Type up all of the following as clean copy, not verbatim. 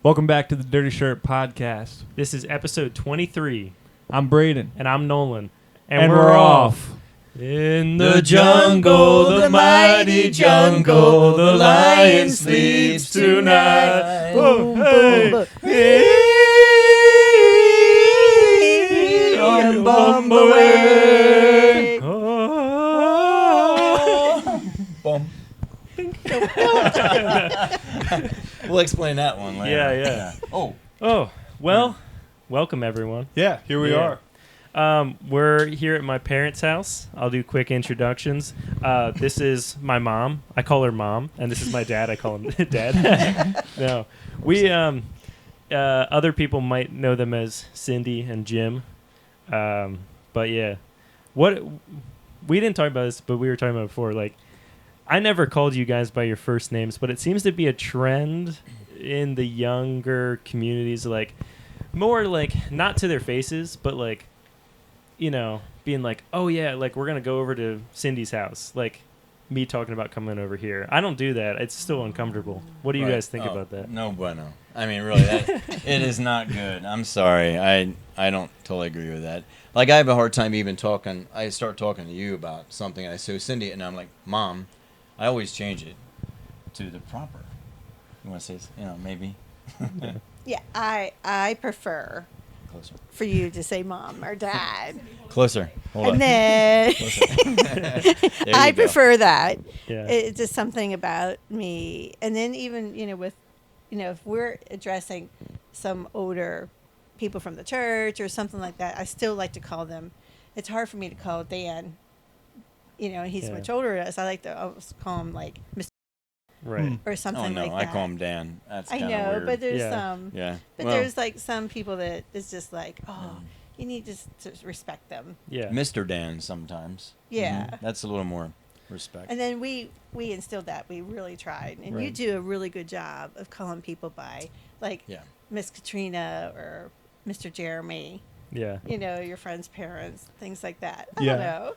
Welcome back to the Dirty Shirt Podcast. This is episode 23. I'm Braden. And I'm Nolan. And we're off. In the jungle, the mighty jungle, the lion sleeps tonight. Whoa, hey, hey, bum away. Boom. We'll explain that one later. Yeah. Oh, well, welcome everyone. Yeah, here we are. We're here at my parents' house. I'll do quick introductions. This is my mom. I call her mom, and this is my dad. I call him dad. No, we other people might know them as Cindy and Jim. But yeah, what we didn't talk about this, but we were talking about before. Like, I never called you guys by your first names, but it seems to be a trend in the younger communities, like more like not to their faces, but like, you know, being like, oh yeah, like we're gonna go over to Cindy's house, like me talking about coming over here. I don't do that. It's still uncomfortable. What do you guys think about that? No bueno. I mean, really, it is not good. I'm sorry. I don't totally agree with that. Like, I have a hard time even talking. I start talking to you about something, and I say Cindy, and I'm like, Mom. I always change it to the proper. You want to say, maybe? Yeah, I prefer Closer. for you to say mom or dad. Closer. Hold on. And then I prefer that. Yeah. It's just something about me. And then even, if we're addressing some older people from the church or something like that, I still like to call them. It's hard for me to call Dan. He's much older than us. I like to always call him like Mr. Right. or something like that. I call him Dan. That's I kind of know, weird. but there's Yeah. But there's like some people that it's just like, you need to respect them. Yeah. Mr. Dan sometimes. Yeah. Mm-hmm. That's a little more respect. And then we instilled that. We really tried. And you do a really good job of calling people by, like, Miss Katrina or Mr. Jeremy. Yeah. Your friends' parents, things like that. I don't know.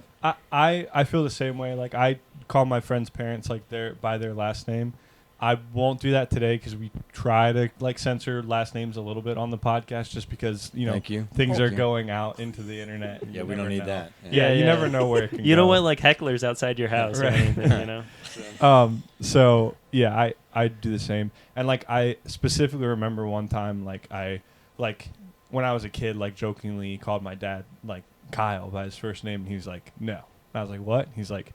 I feel the same way. Like, I call my friends' parents like by their last name. I won't do that today because we try to like censor last names a little bit on the podcast, just because things are going out into the internet. Yeah, we don't need that. Yeah, you never know where it can go. You don't want like hecklers outside your house or anything, So yeah, I do the same. And like, I specifically remember one time, when I was a kid, like jokingly called my dad like Kyle by his first name, and he was like, no. And I was like, what? He's like,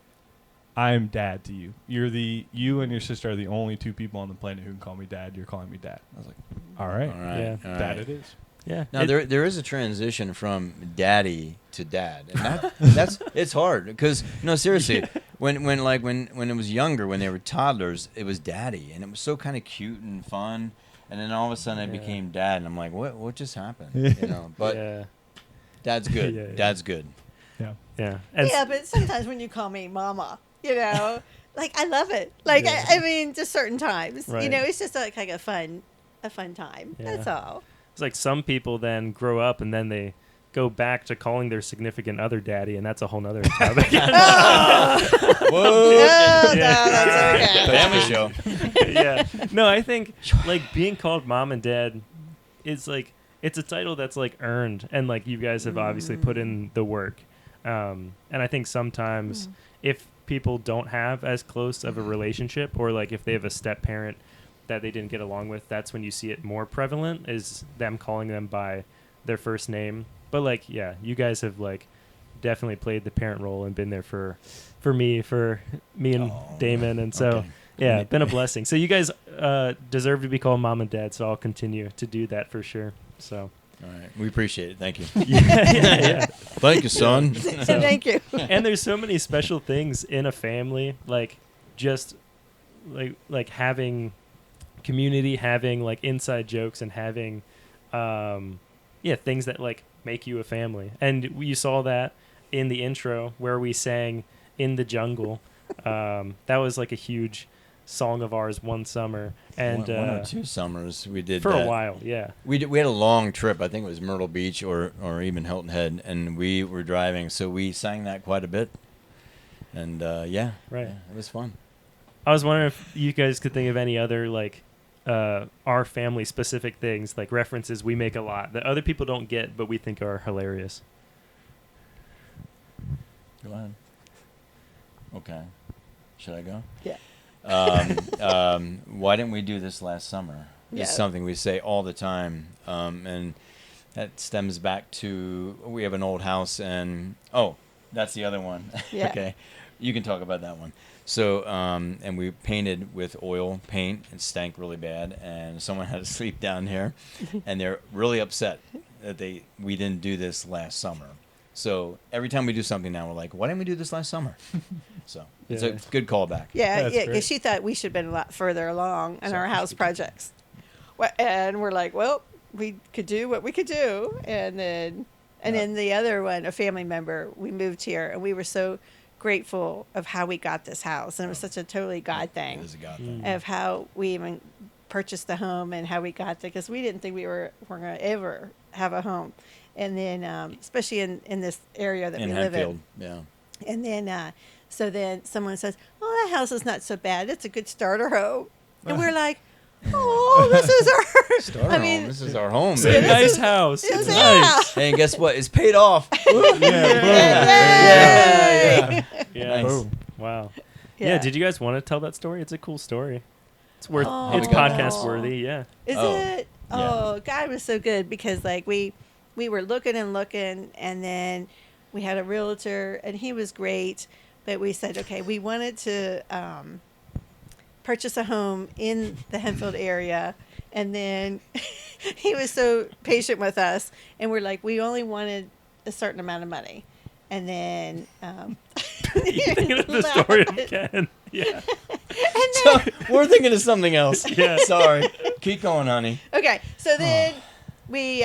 I'm dad to you. You and your sister are the only two people on the planet who can call me dad. You're calling me dad. I was like, all right. Yeah. Dad it is. Yeah. Now there is a transition from daddy to dad, and that's it's hard because seriously, when it was younger, when they were toddlers, it was daddy, and it was so kind of cute and fun, and then all of a sudden it became dad, and I'm like, what just happened? But dad's good. Yeah. Dad's good. Yeah. But sometimes when you call me mama, like, I love it. Like, I mean, just certain times, Right. It's just like a fun time. Yeah. That's all. It's like some people then grow up and then they go back to calling their significant other daddy, and that's a whole nother topic. Whoa! No, that's okay. Family show. Yeah. No, I think like being called mom and dad is like, it's a title that's like earned, and like you guys have obviously put in the work. And I think sometimes if people don't have as close of a relationship, or like if they have a step parent that they didn't get along with, that's when you see it more prevalent, is them calling them by their first name. But like, yeah, you guys have like definitely played the parent role and been there for me and Damon. And so, yeah, been a blessing. So you guys deserve to be called mom and dad. So I'll continue to do that for sure. So. All right. We appreciate it. Thank you. Yeah. Thank you, son. Thank you. And there's so many special things in a family, like just like having community, having like inside jokes, and having things that like make you a family. And you saw that in the intro where we sang "In the Jungle." That was like a huge song of ours one summer, and one or two summers we did for that. a while. Yeah, we had a long trip. I think it was Myrtle Beach or even Hilton Head, and we were driving, so we sang that quite a bit. And it was fun. I was wondering if you guys could think of any other like our family specific things, like references we make a lot that other people don't get, but we think are hilarious. Go ahead. Okay. Should I go? Yeah. Why didn't we do this last summer? Yeah. It's something we say all the time, and that stems back to we have an old house, and that's the other one. Yeah. Okay, you can talk about that one. So, and we painted with oil paint. It stank really bad, and someone had to sleep down there, and they're really upset that we didn't do this last summer. So every time we do something now, we're like, why didn't we do this last summer? So it's a good callback. Yeah, That's yeah, great. because she thought we should have been a lot further along in our house projects. And we're like, well, we could do what we could do. And then the other one, a family member, we moved here, and we were so grateful of how we got this house. And it was such a totally God thing It is a God thing. of how we even purchased the home and how we got there, because we didn't think we were going to ever have a home. And then, especially in this area that In we live Hatfield, in. yeah. And then, so then someone says, "Oh, that house is not so bad. It's a good starter home." And we're like, "Oh, this is our Starter I mean, home. This is our home. It's a baby. nice house. It's It's yeah. nice. Hey, and guess what? It's paid off. Yay! Yeah. Nice. Boom. Wow. Yeah. Did you guys want to tell that story? It's a cool story. It's worth. Oh. It's How we got podcast that. worthy. Yeah. Is Oh, it? Oh, God was so good, because like we were looking and looking, and then we had a realtor, and he was great, but we said, okay, we wanted to purchase a home in the Henfield area, and then he was so patient with us, and we're like, we only wanted a certain amount of money, and then You thinking of the story of Ken? Yeah. So we're thinking of something else. Yeah. Sorry. Keep going, honey. Okay, so then we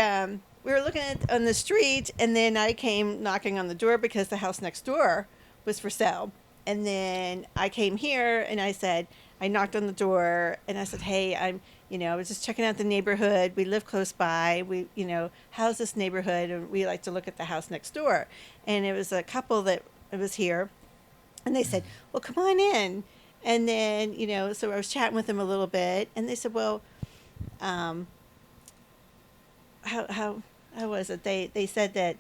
were looking on the street, and then I came knocking on the door because the house next door was for sale. And then I came here, and I knocked on the door, and I said, "Hey, I was just checking out the neighborhood. We live close by. How's this neighborhood? And we like to look at the house next door." And it was a couple that was here, and they said, "Well, come on in." And then, so I was chatting with them a little bit, and they said, "Well, how was it?" They said that.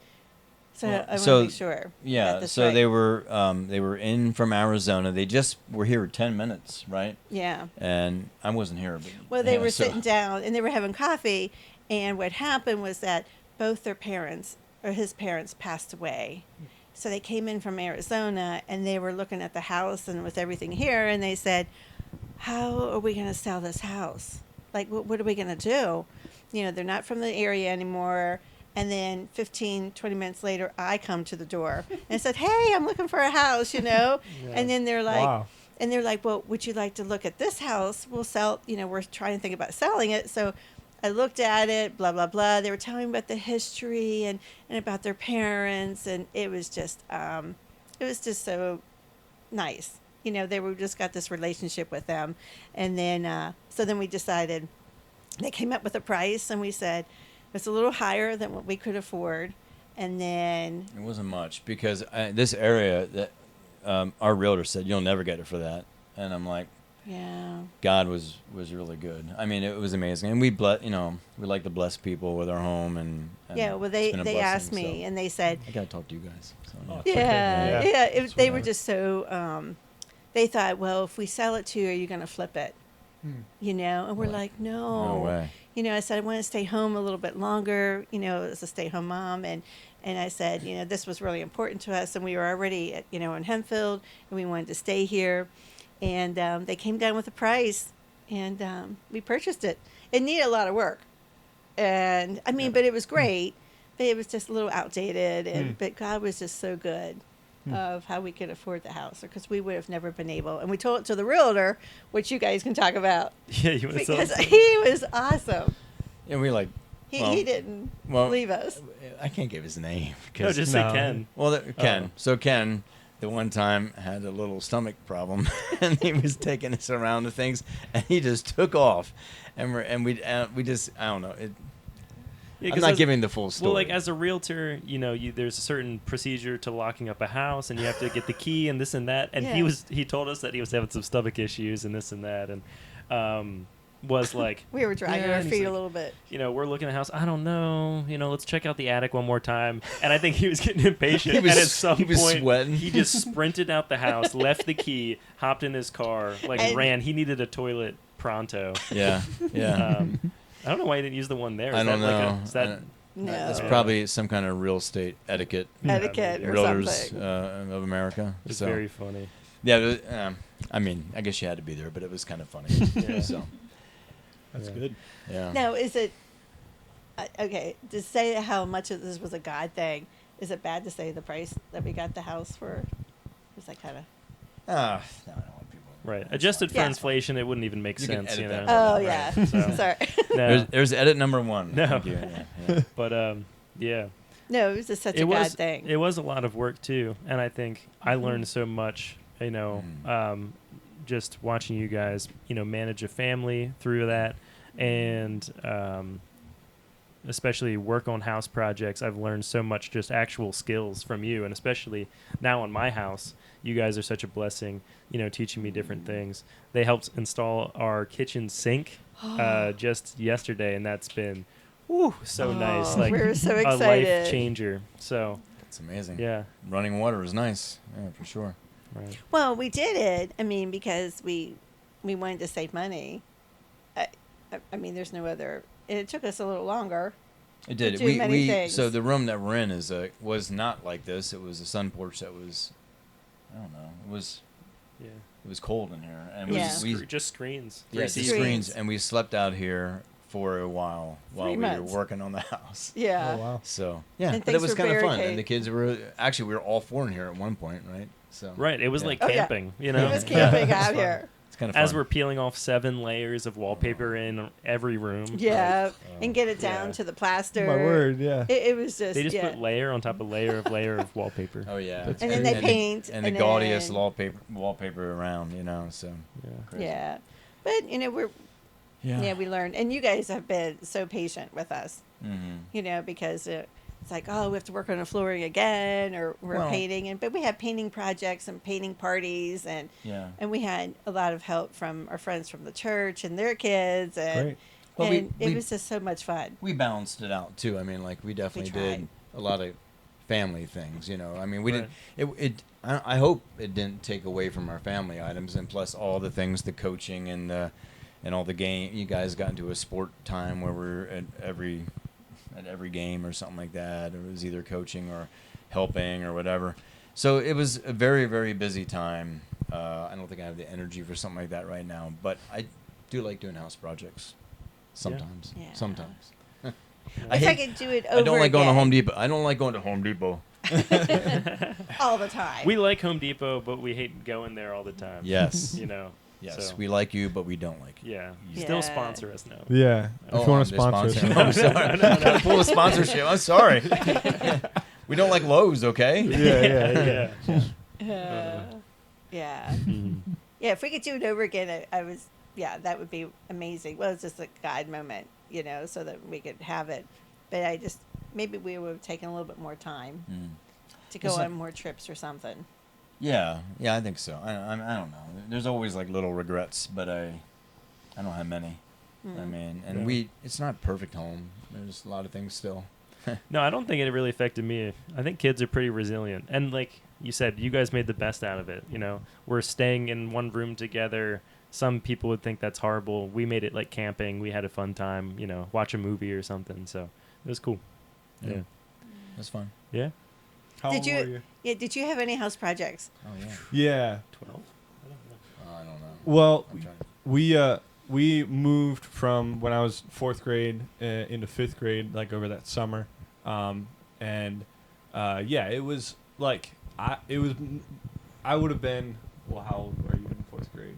So I want to make sure. Yeah. that that's So right. they were in from Arizona. They just were here 10 minutes, right? Yeah. And I wasn't here. But, Well, they yeah, were so- sitting down, and they were having coffee, and what happened was that both their parents, or his parents, passed away. So they came in from Arizona, and they were looking at the house and with everything here, and they said, "How are we going to sell this house? Like, what are we going to do?" They're not from the area anymore. And then 15, 20 minutes later, I come to the door and said, "Hey, I'm looking for a house, And then they're like, Wow. "Well, would you like to look at this house? We'll sell, we're trying to think about selling it." So I looked at it, blah, blah, blah. They were telling me about the history and about their parents. And it was just so nice. They were just got this relationship with them. And then, so then we decided, they came up with a price, and we said, it's a little higher than what we could afford. And then It wasn't much because this area that our realtor said you'll never get it for that, and I'm like, yeah, God was really good. I mean, it was amazing, and we like to bless people with our home, and yeah. Well, it's been a they blessing, asked me, so and they said, I gotta talk to you guys. So, Oh, yeah. okay. yeah, Yeah. yeah. They were just so. They thought, well, if we sell it to you, are you going to flip it? And we're like, No way. I said, I want to stay home a little bit longer, as a stay-home mom. And I said, this was really important to us. And we were already, in Hempfield, and we wanted to stay here. And they came down with a price, and we purchased it. It needed a lot of work. And, but it was great. But it was just a little outdated. But God was just so good of how we could afford the house, because we would have never been able. And we told it to the realtor, which you guys can talk about, Yeah. You want to because tell? he was awesome. And we like, He didn't well, leave us. I can't give his name No, because just No. say Ken. well, Ken. Oh. So Ken, the one time had a little stomach problem, and he was taking us around to things, and he just took off, and we just I don't know. Yeah, I'm 'cause not as- giving the full story. Well, like as a realtor, there's a certain procedure to locking up a house, and you have to get the key and this and that. And Yeah. he told us that he was having some stomach issues and this and that, and was like, We were dragging Yeah, our and he's feet a like- little bit. we're looking at the house. I don't know. Let's check out the attic one more time. And I think he was getting impatient. He was- and at some he was point, sweating. he just sprinted out the house, left the key, hopped in his car, And- ran. He needed a toilet pronto. Yeah, yeah. I don't know why he didn't use the one there. I Is don't that like know. is that No. That's Yeah. probably some kind of real estate etiquette. Etiquette or Realtors something. of America. it's So very funny. yeah, I mean, I guess you had to be there, but it was kind of funny. Yeah. So That's Yeah. good. yeah. Now, is it okay to say how much of this was a God thing? Is it bad to say the price that we got the house for? Is that kind of? No, I don't want people. Right. That's Adjusted for Yeah. inflation, it wouldn't even make You can sense. edit that know. part. Oh Right. yeah. So- Sorry. No. There's edit number 1. No. Thank you. Yeah. But yeah. No, it was just such It a was God thing. it was a lot of work too, and I think I learned so much. Just watching you guys, manage a family through that, and especially work on house projects. I've learned so much, just actual skills from you, and especially now on my house, you guys are such a blessing. Teaching me different things. They helped install our kitchen sink just yesterday, and that's been so nice. Oh, Like we're so a excited. life changer. So It's amazing. yeah, Running water is nice. Yeah, for sure. right. Well, we did it. I mean, because we wanted to save money. I mean, there's no other. It took us a little longer. It did. do many We things. so the room that we're in is was not like this. It was a sun porch that was, I don't know. Yeah. It was cold in here, and Yeah. we Just screens. yeah, Three the seasons. screens, and we slept out here for a while 3 we were months. working on the house. Yeah. Oh wow. So yeah, And but it things was were kind of fun, barricaded. and the kids were actually we were all 4 in here at one point, right? So Right. It was Yeah. like Oh, yeah. camping. It was Yeah. camping It's out fun. here. It's kind of fun. As we're peeling off 7 layers of wallpaper in every room. Yeah, Right. and get it down Yeah. to the plaster. My word, yeah. It was just They just yeah. put layer on top of layer of wallpaper. Oh yeah, That's And then they crazy. paint, and the and gaudiest then- wallpaper around, So Yeah. crazy. Yeah, but we're yeah we learned, and you guys have been so patient with us. Mm-hmm. Because it's like, oh, we have to work on the flooring again, or we're Well- painting, but we have painting projects and painting parties, and Yeah. we had a lot of help from our friends from the church and their kids, and Great. Well, and we it was just so much fun. we balanced it out too. I mean, like we definitely did tried. a lot of family things. I mean, we Right. didn't. I hope it didn't take away from our family items, and plus all the things, the coaching and all the game. You guys got into a sport time where we're at every game or something like that. It was either coaching or helping or whatever. So it was a very, very busy time. I don't think I have the energy for something like that right now, but I do like doing house projects. Sometimes. Yeah. Sometimes. If I could do it over I don't like going to again Home Depot. I don't like going to Home Depot. all the time. We like Home Depot, but we hate going there all the time. Yes. Yes, So, we like you, but we don't like you. yeah. Yeah. Still sponsor us now. Yeah. If you want to they're sponsor us. sponsoring. I'm sorry. Gotta pull the sponsorship. I'm sorry. We don't like Lowe's, okay? yeah. Yeah. Mhm. Yeah, if we could do it over again, that would be amazing. Well, it's just a God moment, so that we could have it. But maybe we would have taken a little bit more time Mm. to go It's like- on more trips or something. Yeah, I think so. I don't know. There's always like little regrets, but I don't have many. I mean, and Yeah. it's not a perfect home. There's a lot of things still. No, I don't think it really affected me. I think kids are pretty resilient. And like you said, you guys made the best out of it. We're staying in one room together. Some people would think that's horrible. We made it like camping. We had a fun time, watch a movie or something. So it was cool. Yeah. That's fun. Yeah. How Did old you- were you? Yeah, did you have any house projects? Oh yeah. Yeah. 12? I don't know. Well, I'm trying. we moved from when I was 4th grade into 5th grade, like over that summer, and it was like I would have been, well, how old were you in 4th grade?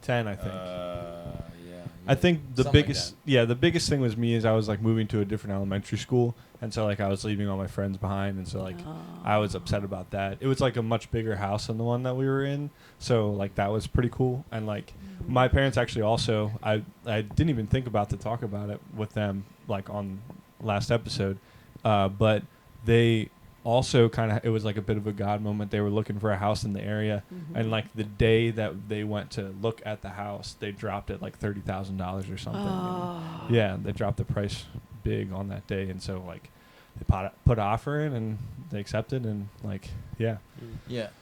10, I think. Yeah. I think the Something like biggest, the biggest thing was me is I was like moving to a different elementary school, and so like I was leaving all my friends behind, and so like I was upset about that. It was like a much bigger house than the one that we were in, so like that was pretty cool. And like my parents actually also, I didn't even think about to talk about it with them like on last episode, but they also kind of, it was like a bit of a God moment. They were looking for a house in the area, and like the day that they went to look at the house, they dropped it like $30,000 or something. Oh. And yeah, they dropped the price big on that day, and so like they put an offer in, and they accepted, and like Yeah,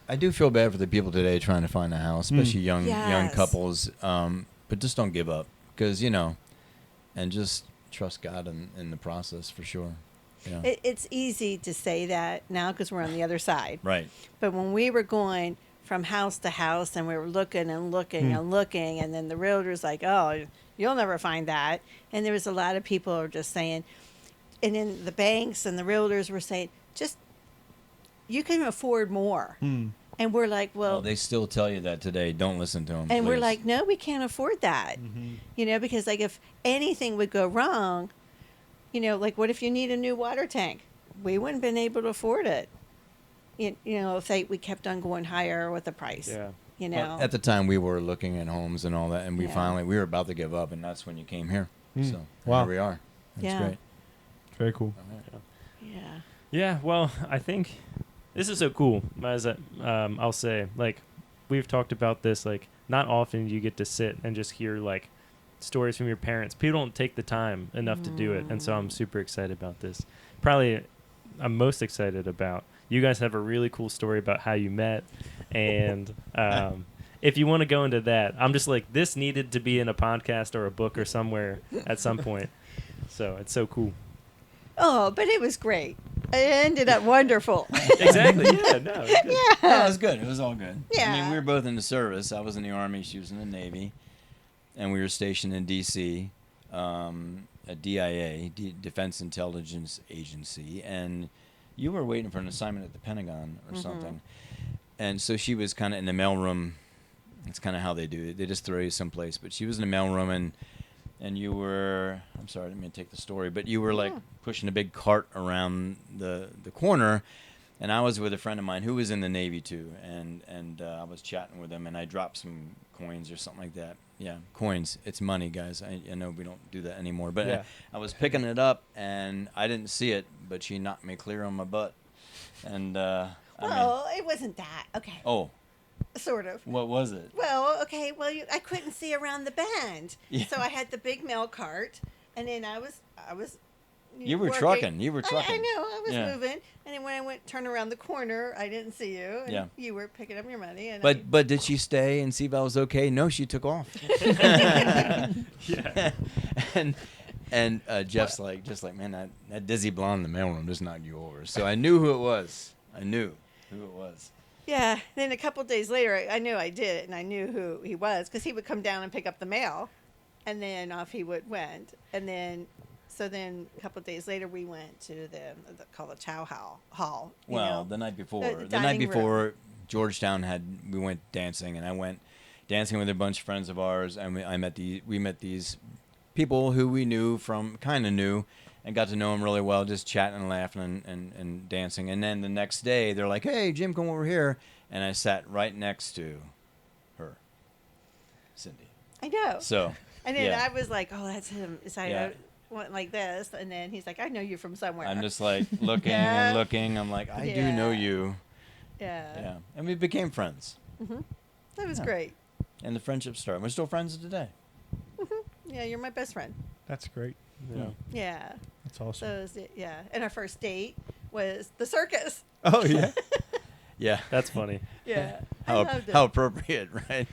I do feel bad for the people today trying to find a house, especially young Yes. couples. But just don't give up, because and just trust God in the process for sure. Yeah. It's easy to say that now because we're on the other side. Right. But when we were going from house to house and we were looking and looking and looking, and then the realtor's like, "Oh, you'll never find that," and there was a lot of people who were just saying, and then the banks and the realtors were saying, "Just you can afford more," and we're like, Well, "Well." they still tell you that today. Don't listen to them. And we're please. like, no, we can't afford that. Because like if anything would go wrong, like what if you need a new water tank? We wouldn't have been able to afford it. If we kept on going higher with the price. Yeah. Well, at the time, we were looking at homes and all that, and we Yeah. were about to give up, and that's when you came here. So Wow. here we are. That's Yeah. great. very cool. Yeah. Yeah, well, I think this is so cool. As I'll say, like, we've talked about this. Like, not often you get to sit and just hear like stories from your parents. People don't take the time enough to do it, and so I'm super excited about this. Probably, I'm most excited about you guys have a really cool story about how you met, and if you want to go into that, I'm just like, this needed to be in a podcast or a book or somewhere at some point. So it's so cool. Oh, but it was great. It ended up wonderful. Exactly. Yeah. No. It's good. No, it was good. It was all good. I Yeah. mean, we were both in the service. I was in the Army. She was in the Navy. And we were stationed in D.C., a DIA, Defense Intelligence Agency. And you were waiting for an assignment at the Pentagon or something. And so she was kind of in the mailroom. It's kind of how they do it. They just throw you someplace. But she was in the mailroom, and you were, I'm sorry, I didn't mean to take the story, but you were like pushing a big cart around the corner, and I was with a friend of mine who was in the Navy too, and I was chatting with him, and I dropped some coins or something like that. Yeah, coins. It's money, guys. I know we don't do that anymore, but Yeah. I was picking it up, and I didn't see it, but she knocked me clear on my butt, and Well, it wasn't that. Okay. oh, Sort of. what was it? Well, okay. Well, I couldn't see around the bend, Yeah. so I had the big mail cart, and then I was. You were working. trucking. You were I trucking. know. I was Yeah. moving, and then when I turn around the corner, I didn't see you, and Yeah. you were picking up your money. And But did she stay and see if I was okay? No, she took off. Yeah. and Jeff's like, man, that dizzy blonde in the mailroom just knocked you over. So I knew who it was. yeah. Then a couple days later, I knew I did it, and I knew who he was because he would come down and pick up the mail, and then off he went, and then. So then, a couple of days later, we went to the called the Chow Hall. Well, the night before. The The night dining before, Georgetown we went dancing, and I went dancing with a bunch of friends of ours, and we met these people who we kind of knew, and got to know them really well, just chatting and laughing and dancing. And then the next day, they're like, "Hey, Jim, come over here," and I sat right next to her, Cindy. I know. So. And then yeah. I was like, "Oh, that's him." So Yeah. I went like this, and then he's like, "I know you from somewhere." I'm just like looking Yeah. and looking. I'm like, I do know Yeah. you. yeah. Yeah. And we became friends. That was Yeah. great. And the friendship started. We're still friends today. Yeah, you're my best friend. That's great. Yeah. Yeah. That's awesome. So it was, yeah, and our first date was the circus. Oh yeah. Yeah. That's funny. Yeah, I How loved it. how appropriate, right?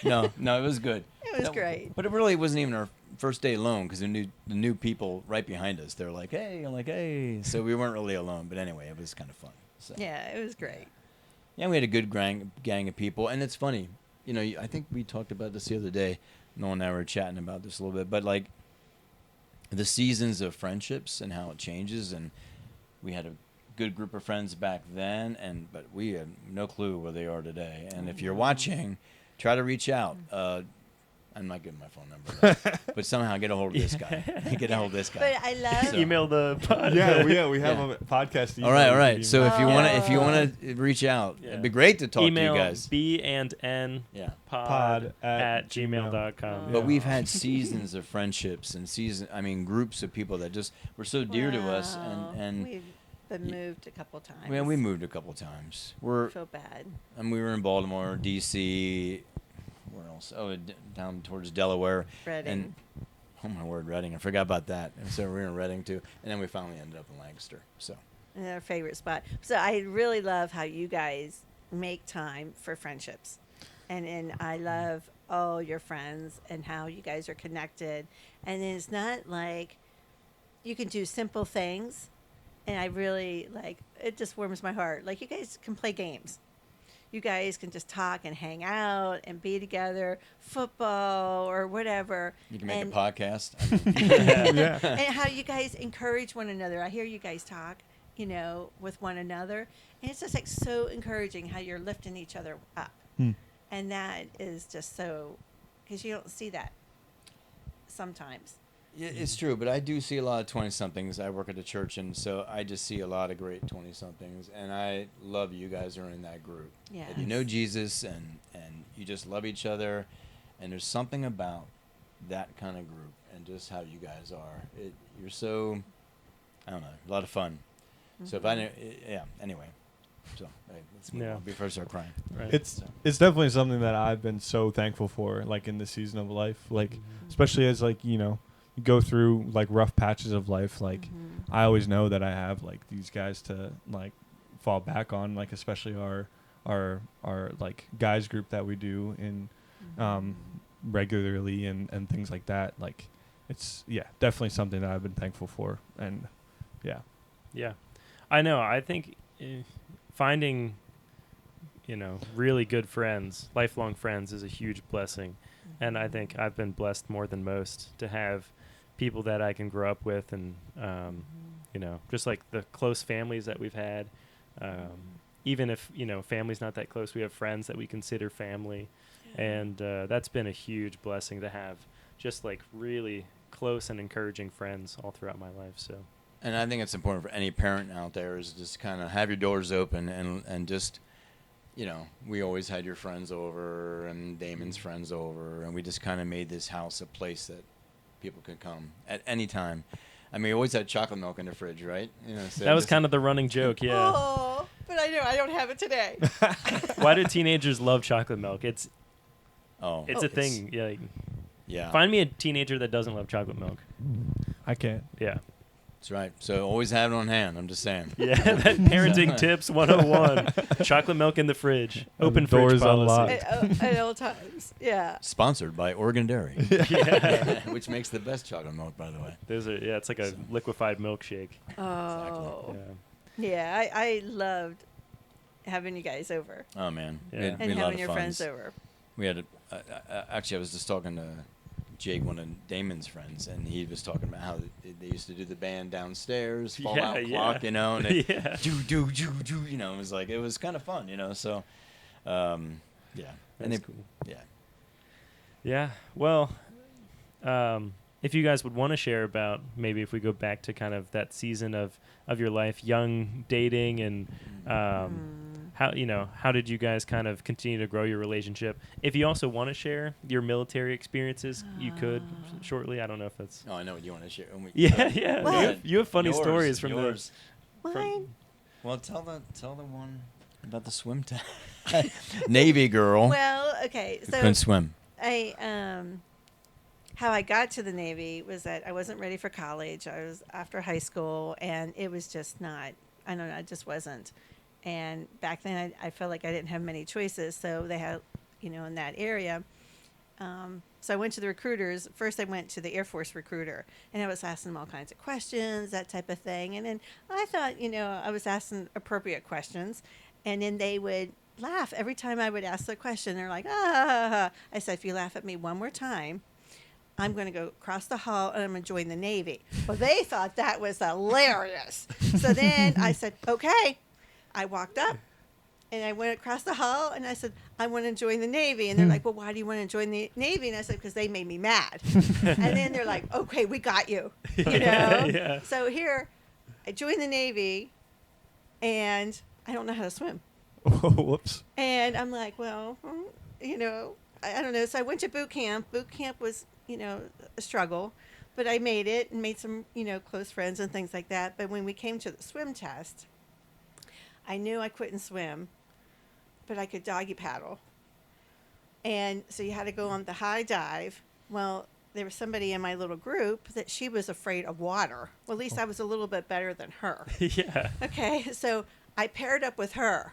No, it was good. It was No, great. But it really wasn't even our first day alone because the new people right behind us. They're like, hey, I'm like, hey. So we weren't really alone. But anyway, it was kind of fun. So. Yeah, it was great. Yeah, we had a good gang of people, and it's funny. I think we talked about this the other day. Nolan and I were chatting about this a little bit, but like the seasons of friendships and how it changes, and we had a good group of friends back then, but we have no clue where they are today. And if you're watching, try to reach out. I'm not giving my phone number, but somehow get a hold of this guy. Get a hold of this guy. But I love. So- Email the pod. we have Yeah. a podcast. all right, all email right. you So can if you want to reach out, Yeah. it'd be great to talk Email to you guys. b&n Yeah. pod at at gmail.com. But Yeah. we've had seasons of friendships and groups of people that just were so dear to us, and We've and moved a couple times. Man, we moved a couple times. I feel bad. We were in Baltimore, D.C., where else? Oh, down towards Delaware. Reading. And, oh, my word, Reading. I forgot about that. And so we were in Reading, too. And then we finally ended up in Lancaster. So. And our favorite spot. So I really love how you guys make time for friendships. And I love all your friends and how you guys are connected. And it's not like you can do simple things. And I really it just warms my heart. Like, you guys can play games. You guys can just talk and hang out and be together, football or whatever. You can make and, a podcast. Yeah. And how you guys encourage one another. I hear you guys talk, with one another. And it's just so encouraging how you're lifting each other up. And that is just so, because you don't see that sometimes. Yeah, it's true, but I do see a lot of 20-somethings. I work at a church, and so I just see a lot of great 20-somethings, and I love you guys are in that group. Yes. And you know Jesus, and you just love each other, and there's something about that kind of group and just how you guys are. You're so, I don't know, a lot of fun. So if I know, anyway. So let's move on before I start crying. Right. It's definitely something that I've been so thankful for, in this season of life, especially as you go through rough patches of life. I always know that I have these guys to fall back on, especially our guys group that we do in regularly and things like that. It's definitely something that I've been thankful for, and Yeah, I know. I think finding, really good friends, lifelong friends, is a huge blessing. And I think I've been blessed more than most to have people that I can grow up with, and, just the close families that we've had. Even if, family's not that close, we have friends that we consider family. And that's been a huge blessing to have just really close and encouraging friends all throughout my life. So. And I think it's important for any parent out there is just kind of have your doors open and just, we always had your friends over and Damon's friends over, and we just kind of made this house a place that people could come at any time. I mean, we always had chocolate milk in the fridge, right? So that was kind of the running joke, yeah. Oh, but I know I don't have it today. Why do teenagers love chocolate milk? It's a thing. Yeah. Find me a teenager that doesn't love chocolate milk. I can't. Yeah. That's right. So always have it on hand. I'm just saying. Yeah, that parenting tips 101. Chocolate milk in the fridge. Open fridge doors policy. unlocked. At all times. Yeah. Sponsored by Oregon Dairy. Yeah. Which makes the best chocolate milk, by the way. It's like a liquefied milkshake. Oh. Yeah. Yeah, I loved having you guys over. Oh, man. Yeah. We had And a lot having of your fun. friends over. We had actually, I was just talking to Jake, one of Damon's friends, and he was talking about how they used to do the band downstairs, Fallout Clock, and do, it was kind of fun, so, yeah. That's cool. Yeah. Yeah. Well, if you guys would want to share about, maybe if we go back to kind of that season of your life, young dating, and how did you guys kind of continue to grow your relationship? If you also want to share your military experiences, you could shortly. I don't know if that's. Oh, I know what you want to share. Yeah. What? You have funny Yours, stories from yours. Mine? Well, tell the one about the swim time. Navy girl. Well, okay. who So couldn't swim. how I got to the Navy was that I wasn't ready for college. I was after high school, and it was just not. I don't know. I just wasn't. And back then, I felt like I didn't have many choices. So they had, in that area. So I went to the recruiters. First, I went to the Air Force recruiter, and I was asking them all kinds of questions, that type of thing. And then I thought, I was asking appropriate questions, and then they would laugh every time I would ask the question. They're like, ah. I said, if you laugh at me one more time, I'm going to go across the hall and I'm going to join the Navy. Well, they thought that was hilarious. So then I said, okay. I walked up and I went across the hall and I said, I want to join the Navy. And they're like, well, why do you want to join the Navy? And I said, because they made me mad. And then they're like, okay, we got you. Yeah. So here, I joined the Navy and I don't know how to swim. Whoops. And I'm like, well, I don't know. So I went to boot camp. Boot camp was, a struggle. but I made it and made some, close friends and things like that. But when we came to the swim test, I knew I couldn't swim, but I could doggy paddle. And so you had to go on the high dive. Well, there was somebody in my little group that she was afraid of water. Well, at least I was a little bit better than her. Yeah. Okay, so I paired up with her.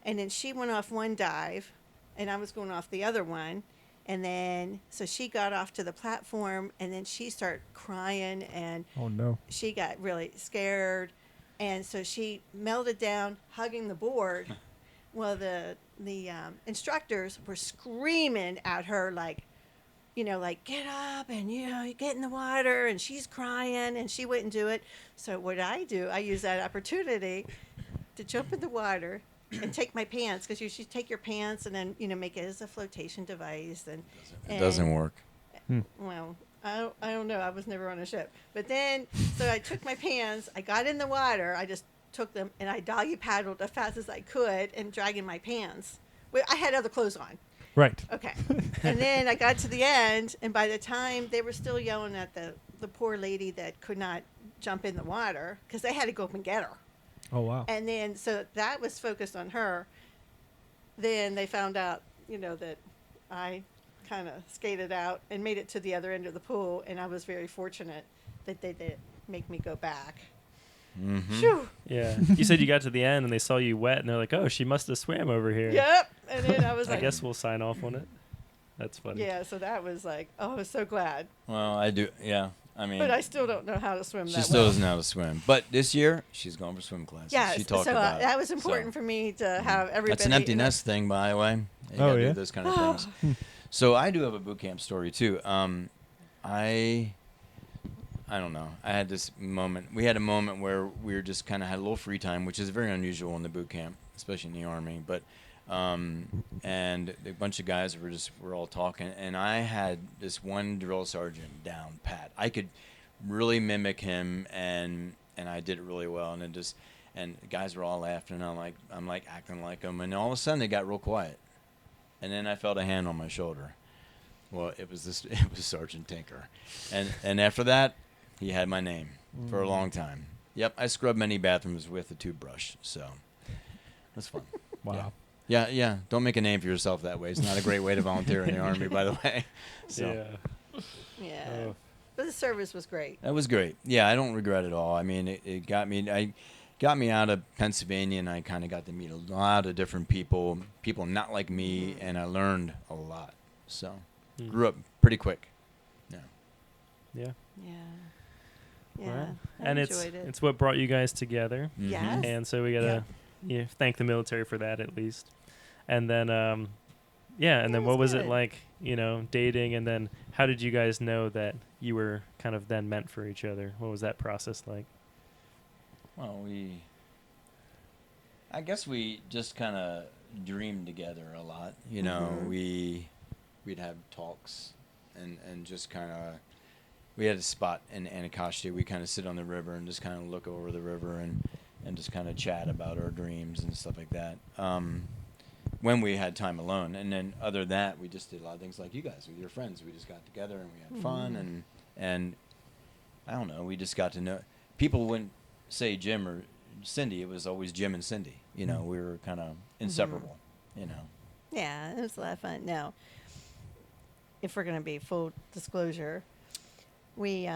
And then she went off one dive, and I was going off the other one. And then, so she got off to the platform, and then she started crying, and Oh no. she got really scared. And so she melted down, hugging the board. Well, the instructors were screaming at her, like, like, get up and, get in the water. And she's crying, and she wouldn't do it. So what I do, I use that opportunity to jump in the water and take my pants, because you should take your pants and then, make it as a flotation device. And It doesn't work. Well, I don't know. I was never on a ship. But then, so I took my pants, I got in the water, I just took them, and I doggy paddled as fast as I could and dragging my pants. Well, I had other clothes on. Right. Okay. And then I got to the end, and by the time they were still yelling at the poor lady that could not jump in the water, because they had to go up and get her. Oh wow. And then, so that was focused on her. Then they found out, that I kind of skated out and made it to the other end of the pool, and I was very fortunate that they did make me go back. Mm-hmm. Phew. Yeah. You said you got to the end and they saw you wet and they're like, oh, she must have swam over here. Yep. And then I was I like, guess we'll sign off on it. That's funny. yeah, so that was like, oh, I was so glad. Well, I do. Yeah. I mean, But I still don't know how to swim she that still well. doesn't know how to swim. But this year, she's going for swim classes. Yes, She talked so about it. that was important So, for me to have everybody. That's an empty nest thing, by the way. You Oh, gotta yeah? do those kind of things. So I do have a boot camp story too. I don't know. I had this moment. We had a moment where we were just kind of had a little free time, which is very unusual in the boot camp, especially in the Army. But and a bunch of guys were all talking, and I had this one drill sergeant down pat. I could really mimic him, and I did it really well. And the guys were all laughing, and I'm like acting like him, and all of a sudden they got real quiet, and then I felt a hand on my shoulder. Well, it was Sergeant Tinker, and after that, he had my name for a long time. Yep, I scrubbed many bathrooms with a toothbrush, so that's fun. Wow. Yeah. Don't make a name for yourself that way. It's not a great way to volunteer in the Army, by the way. So Yeah. Yeah. Oh. But the service was great. that was great. Yeah, I don't regret it all. I mean, it got me out of Pennsylvania, and I kind of got to meet a lot of different people not like me, and I learned a lot. So grew up pretty quick. Yeah. Yeah. Yeah. Yeah. Well, I and enjoyed it. it's what brought you guys together. Mhm. Yes. And so we gotta thank the military for that at least. And then and then what was it good. like, dating, and then how did you guys know that you were kind of then meant for each other? What was that process like? Well, I guess we just kind of dreamed together a lot. We'd have talks and just kind of, we had a spot in Anacostia. We kind of sit on the river and just kind of look over the river and just kind of chat about our dreams and stuff like that. When we had time alone, and then other than that, we just did a lot of things like you guys with your friends. We just got together and we had fun, and I don't know. We just got to know. People wouldn't say Jim or Cindy. It was always Jim and Cindy. We were kind of inseparable. Yeah, it was a lot of fun. Now, if we're going to be full disclosure, we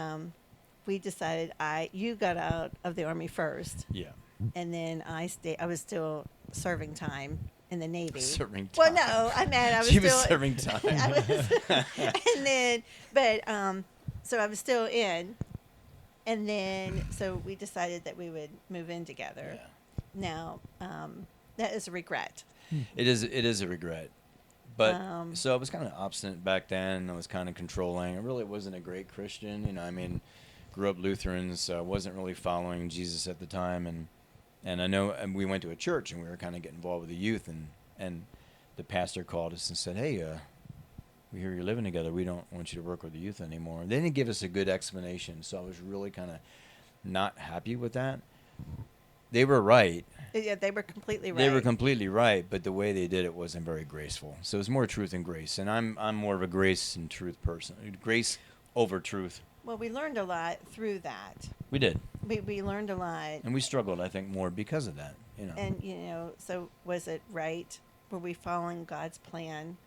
decided you got out of the Army first, Yeah. and then I was still serving time in the Navy. Serving Well, time. no, I meant I was She still was serving time. I was, and then, but so I was still in, and then so we decided that we would move in together. Yeah. Now, that is a regret. It is a regret. But Um, so I was kind of obstinate back then. I was kind of controlling. I really wasn't a great Christian. I mean, grew up Lutheran, so I wasn't really following Jesus at the time. And I know, and we went to a church, and we were kind of getting involved with the youth. And the pastor called us and said, "Hey, we hear you're living together. We don't want you to work with the youth anymore." They didn't give us a good explanation, so I was really kind of not happy with that. They were right. Yeah, they were completely right. They were completely right, but the way they did it wasn't very graceful. So it was more truth and grace, and I'm more of a grace and truth person. Grace over truth. Well, we learned a lot through that. We did, We learned a lot. and we struggled, I think, more because of that. You know. And, so was it right? Were we following God's plan?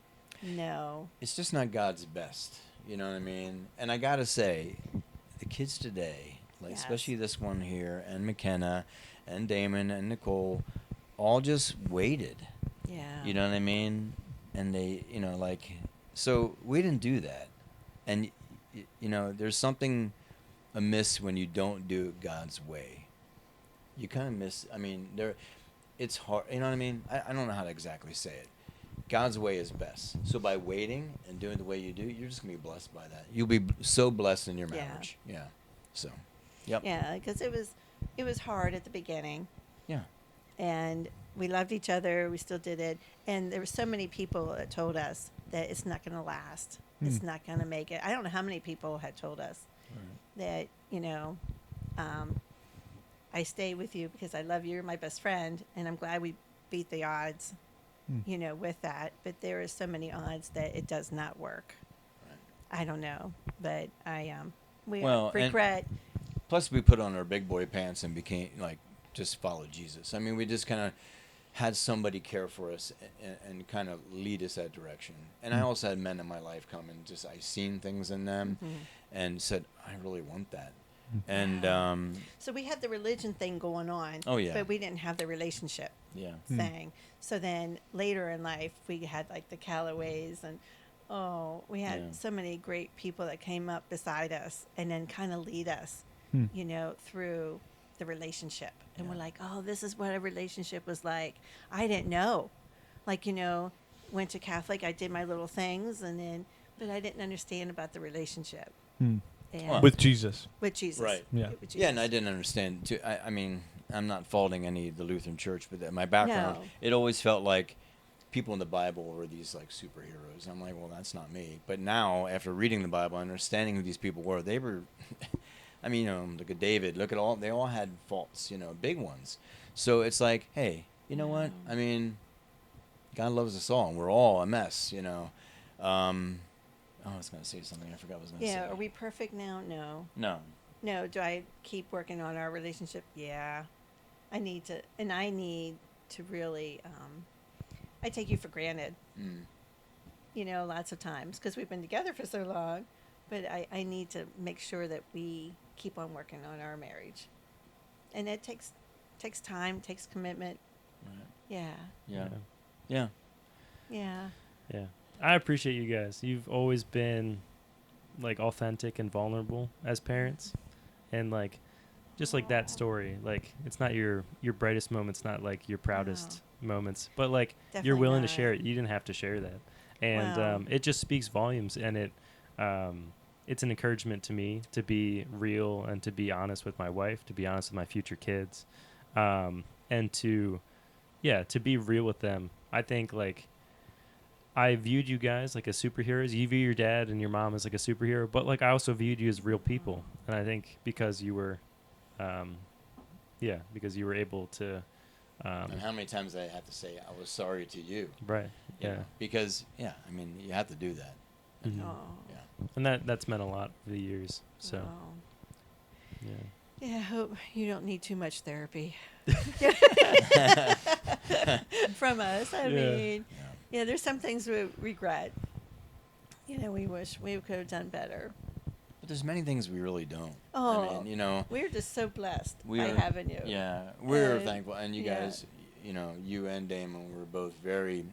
No. It's just not God's best. You know what I mean? And I gotta say, the kids today, like Yes. especially this one here, and McKenna, and Damon, and Nicole, all just waited. Yeah. You know what I mean? And they, so we didn't do that. And there's something amiss when you don't do it God's way. You kind of miss. I mean, it's hard. You know what I mean? I don't know how to exactly say it. God's way is best. So by waiting and doing the way you do, you're just gonna be blessed by that. You'll be so blessed in your Yeah. marriage. Yeah. So, yep. Yeah, because it was hard at the beginning, Yeah. and we loved each other. We still did it, and there were so many people that told us that it's not going to last. It's not going to make it. I don't know how many people had told us that I stay with you because I love you. You're my best friend, and I'm glad we beat the odds. With that, but there are so many odds that it does not work. Right. I don't know, but we Well, and- regret. Plus, we put on our big boy pants and became just followed Jesus. I mean, we just kind of had somebody care for us and kind of lead us that direction. And I also had men in my life come and I seen things in them and said, I really want that. And So we had the religion thing going on. Oh, yeah. But we didn't have the relationship yeah, thing. So then later in life, we had like the Callaways, and we had Yeah. so many great people that came up beside us and then kind of lead us, through the relationship. And Yeah. we're like, oh, this is what a relationship was like. I didn't know. Went to Catholic, I did my little things, but I didn't understand about the relationship. And Well, With Jesus. with Jesus. Right. Yeah. With yeah, and Jesus. I didn't understand too. I mean, I'm not faulting any of the Lutheran Church, but my background, No. it always felt like people in the Bible were these superheroes. I'm like, well, that's not me. But now, after reading the Bible, understanding who these people were, they were. I mean, look at David. Look at they all had faults, big ones. So it's like, hey, you know what? I mean, God loves us all, and we're all a mess, I was going to say something. I forgot what I was going to say. Yeah. Are we perfect now? No. No. No. Do I keep working on our relationship? Yeah. I need to really. I take you for granted. Lots of times because we've been together for so long, but I need to make sure that we keep on working on our marriage, and it takes time, takes commitment. Right. Yeah. Yeah. Yeah. Yeah. Yeah. I appreciate you guys. You've always been authentic and vulnerable as parents. And just like that story, it's not your brightest moments, not your proudest moments, but you're Definitely willing not. to share it. You didn't have to share that. And Wow. it just speaks volumes, and it's an encouragement to me to be real and to be honest with my wife, to be honest with my future kids, and to be real with them. I think I viewed you guys as superheroes. You view your dad and your mom as a superhero, but I also viewed you as real people. And I think because you were, because you were able to. And how many times I have to say I was sorry to you? Right. you Yeah. know, because I mean, you have to do that. Mhm. Oh. Yeah. And that's meant a lot over the years. So Oh. yeah. Yeah. I hope you don't need too much therapy from us. I mean. Yeah. Yeah, there's some things we regret. We wish we could have done better. But there's many things we really don't. Oh, I mean, we're just so blessed We by are- having you. yeah, we're Uh, thankful, and you yeah. guys, you and Damon were both very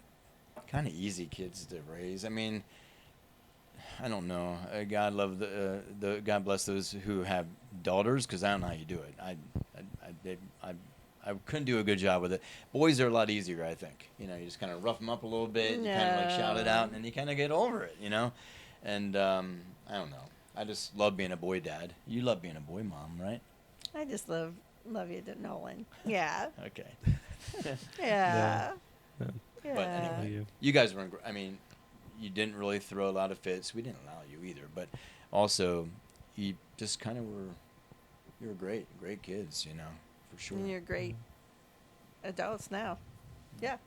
kind of easy kids to raise. I mean, I don't know. God love God bless those who have daughters, because I don't know how you do it. I couldn't do a good job with it. Boys are a lot easier, I think. You just kind of rough them up a little bit. You kind of shout it out, and then you kind of get over it. And I don't know. I just love being a boy dad. You love being a boy mom, right? I just love you, Nolan. Yeah, Okay. yeah, Yeah. yeah. But anyway. You. You guys were. I mean, you didn't really throw a lot of fits. We didn't allow you either. But also, you just kind of were. You were great kids. For sure. And you're great adults now. Yeah.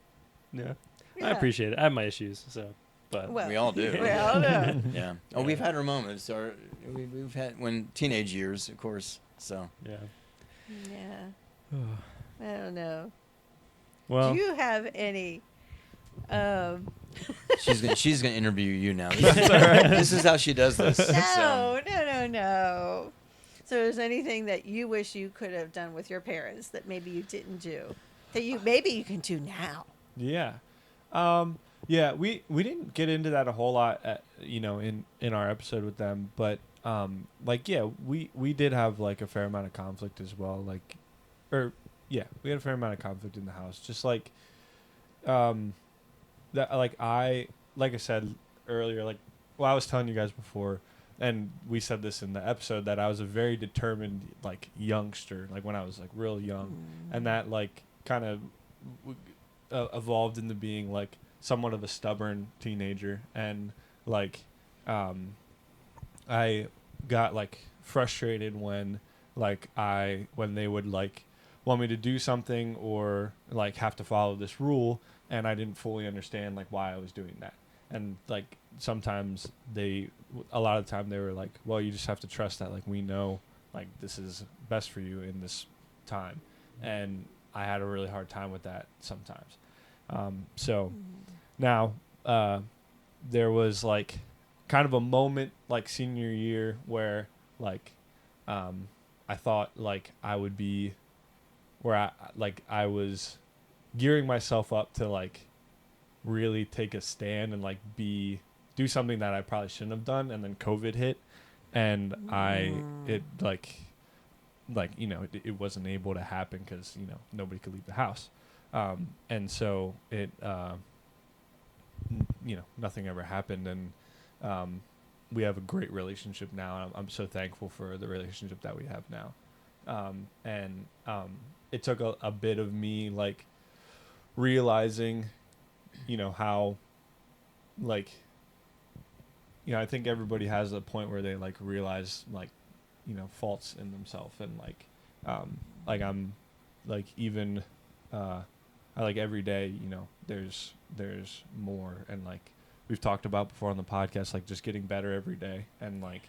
Yeah. I Yeah. appreciate it. I have my issues, so but Well, We all do. We all do. Yeah. Oh, we've had our moments. we've had when teenage years, of course. So Yeah. Yeah. I don't know. Well, Do you have any? she's gonna interview you now. This is how she does this. No, no. So, is there anything that you wish you could have done with your parents that maybe you didn't do, that maybe you can do now? Yeah. Yeah, we didn't get into that a whole lot in our episode with them, but like yeah, we did have like a fair amount of conflict as well, like we had a fair amount of conflict in the house. Just like that like I said earlier, like I was telling you guys before, and we said this in the episode, that I was a very determined like youngster, like when I was like real young, and that like kind of evolved into being like somewhat of a stubborn teenager, and like I got like frustrated when they would like want me to do something or like have to follow this rule, and I didn't fully understand like why I was doing that. And like sometimes a lot of the time they were like, well, you just have to trust that like we know like this is best for you in this time. And I had a really hard time with that sometimes. So now there was like kind of a moment like senior year where like I thought like I would be where I was gearing myself up to like really take a stand and like do something that I probably shouldn't have done, and then COVID hit, and it wasn't able to happen because nobody could leave the house, and so it nothing ever happened, and we have a great relationship now, and I'm so thankful for the relationship that we have now, and it took a bit of me like realizing how like I think everybody has a point where they like realize like faults in themselves, and like I'm like even I like every day there's more, and like we've talked about before on the podcast, like just getting better every day, and like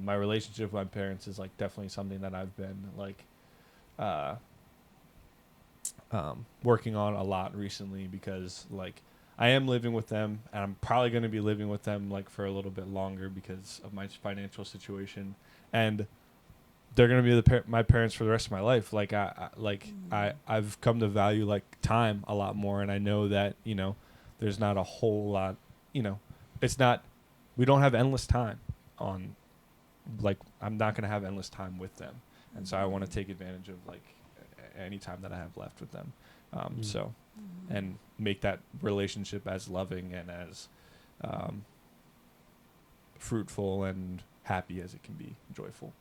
my relationship with my parents is like definitely something that I've been like working on a lot recently, because like I am living with them, and I'm probably going to be living with them like for a little bit longer because of my financial situation, and they're going to be my parents for the rest of my life. Like I've come to value like time a lot more, and I know that there's not a whole lot, it's not, we don't have endless time on, like I'm not going to have endless time with them, and so I want to take advantage of like any time that I have left with them, so and make that relationship as loving and as fruitful and happy as it can be, joyful.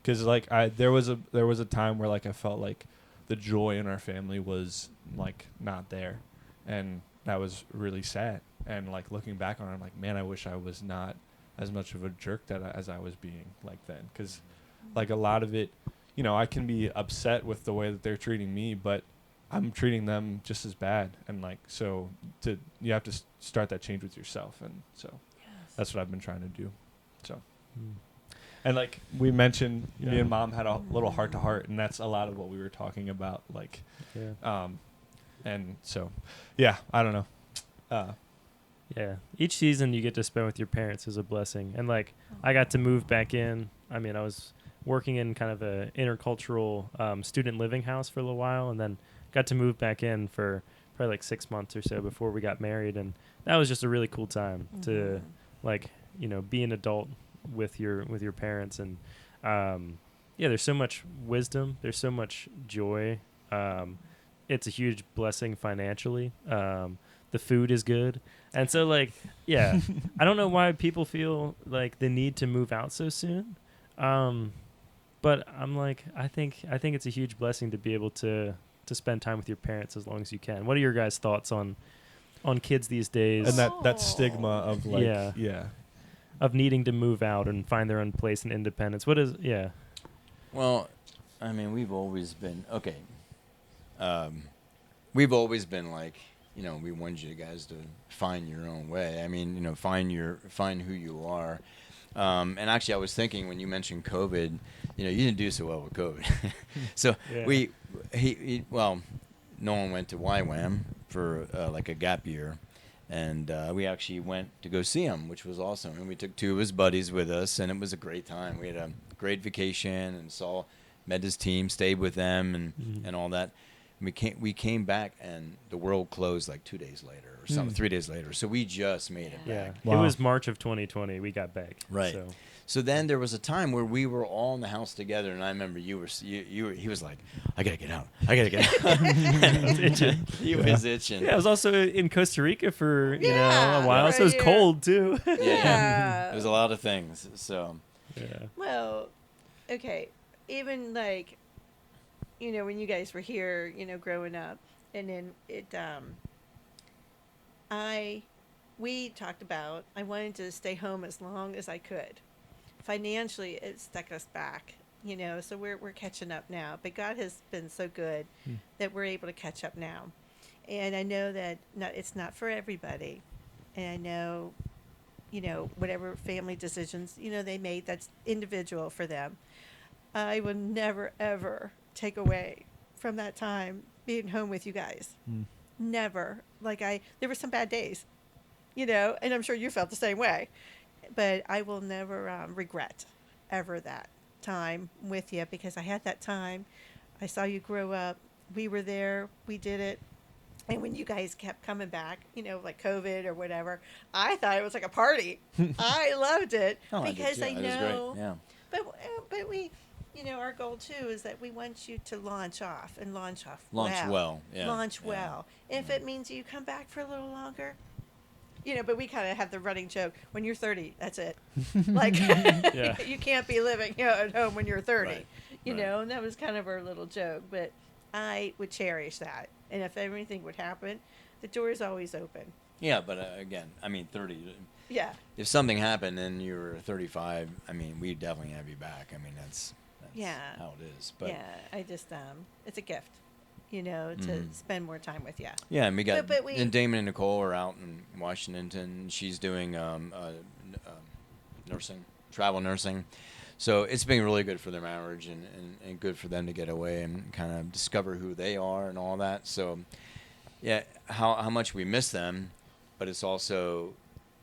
Because like there was a time where like I felt like the joy in our family was like not there, and that was really sad. And like looking back on it, I'm like, man, I wish I was not as much of a jerk as I was being like then. Because like a lot of it, I can be upset with the way that they're treating me, but I'm treating them just as bad. And like so you have to start that change with yourself, and so that's what I've been trying to do. So. And like we mentioned, me and Mom had a little heart to heart, and that's a lot of what we were talking about. Like, and so, I don't know. Each season you get to spend with your parents is a blessing. And like, I got to move back in. I mean, I was working in kind of a intercultural student living house for a little while, and then got to move back in for probably like 6 months or so before we got married. And that was just a really cool time to like, be an adult with your parents. And there's so much wisdom, there's so much joy. It's a huge blessing financially. The food is good, and so like I don't know why people feel like the need to move out so soon, but I'm like I think it's a huge blessing to be able to spend time with your parents as long as you can. What are your guys' thoughts on kids these days, and that stigma of like of needing to move out and find their own place and independence? What is Well, I mean, we've always been okay. We've always been like, we wanted you guys to find your own way. I mean, find who you are. And actually, I was thinking when you mentioned COVID, you didn't do so well with COVID. So Yeah. well, Nolan went to YWAM for like a gap year, and we actually went to go see him, which was awesome. And we took 2 of his buddies with us, and it was a great time. We had a great vacation and met his team, stayed with them, and all that. We came back, and the world closed like 2 days later or something, 3 days later. So we just made it Yeah. back. Wow. It was March of 2020. We got back. Right. So then there was a time where we were all in the house together, and I remember you were. He was like, "I gotta get out. I gotta get out." He was itching. Yeah, I was also in Costa Rica for Yeah, a while, so it was right. cold too. Yeah. It was a lot of things. So Yeah. Well, okay. Even like, when you guys were here, growing up, and then we talked about I wanted to stay home as long as I could. Financially, it stuck us back, so we're catching up now. But God has been so good that we're able to catch up now. And I know that it's not for everybody. And I know, whatever family decisions, they made, that's individual for them. I will never, ever take away from that time being home with you guys. Never. There were some bad days, and I'm sure you felt the same way. But I will never regret ever that time with you, because I had that time. I saw you grow up. We were there. We did it. And when you guys kept coming back, like COVID or whatever, I thought it was like a party. I loved it because I It was know. great. Yeah. But we, our goal too is that we want you to launch off Launch well. Yeah. Launch Yeah. well. If it means you come back for a little longer, but we kind of have the running joke: when you're 30, that's it. Like, you can't be living at home when you're 30. Right. And that was kind of our little joke. But I would cherish that, and if anything would happen, the door is always open. Yeah, but again, 30. Yeah. If something happened and you were 35, we definitely have you back. That's how it is. But yeah, I just it's a gift, to spend more time with you. yeah, and we got But and Damon and Nicole are out in Washington. She's doing nursing, travel nursing. So it's been really good for their marriage and good for them to get away and kind of discover who they are and all that. So, yeah, how much we miss them, but it's also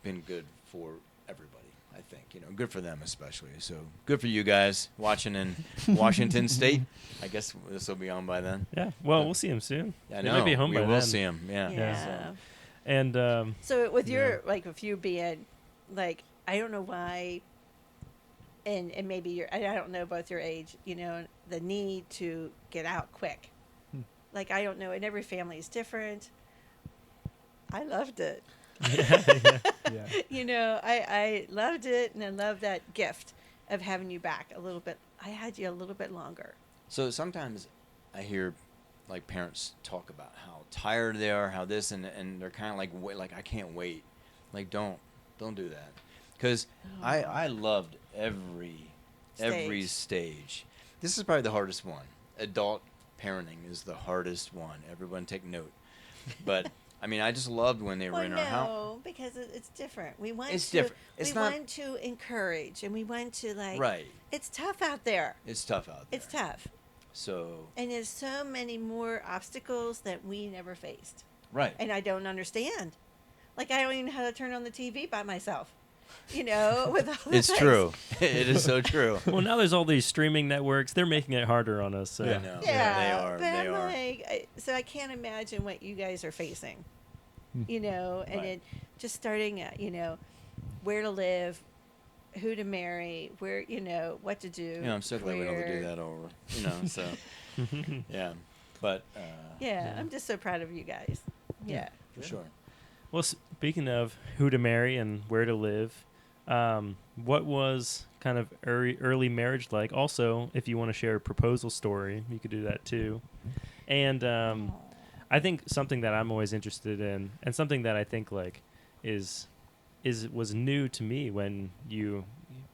been good for everybody, I think. Good for them especially. So good for you guys watching in Washington State. I guess this will be on by then. Yeah. Well, we'll see him soon. I They know. might be home we by will then. see him. Yeah. Yeah. And So with your with you being I don't know why, and maybe I don't know both your age, the need to get out quick. I don't know, and every family is different. I loved it. Yeah. I loved it, and I love that gift of having you back a little bit. I had you a little bit longer. So sometimes I hear parents talk about how tired they are, how this, and they're kind of like I can't wait. Don't do that, because I loved every stage. This is probably the hardest one. Adult parenting is the hardest one. Everyone take note. But I just loved when they were in our house. No, because it's different. We want It's to. different. It's we not- want to encourage, and we want to Right. It's tough out there. It's tough out there. It's tough, So and there's so many more obstacles that we never faced, right. and I don't understand. I don't even know how to turn on the TV by myself. With all the It's things. true. It is so true. well, now there's all these streaming networks. They're making it harder on us. So. I know. Yeah, they are. but They I'm are. so I can't imagine what you guys are facing. And Right. then just starting at, where to live, who to marry, where, what to do. I'm so glad we don't have to do that over. So yeah, but Yeah, I'm just so proud of you guys. Yeah. for sure. Well, speaking of who to marry and where to live, what was kind of early marriage like? Also, if you want to share a proposal story, you could do that too. And I think something that I'm always interested in, and something that I think was new to me when you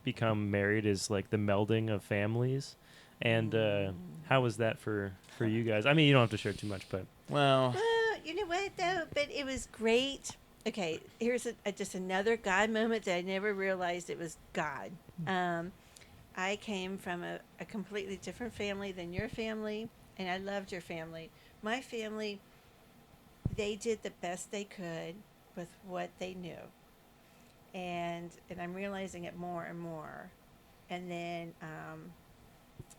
become married, is the melding of families. And how was that for you guys? You don't have to share too much, but Well, you know what though? But it was great. Okay, here's just another God moment that I never realized it was God. I came from a completely different family than your family, and I loved your family. My family, they did the best they could with what they knew, and I'm realizing it more and more. And then,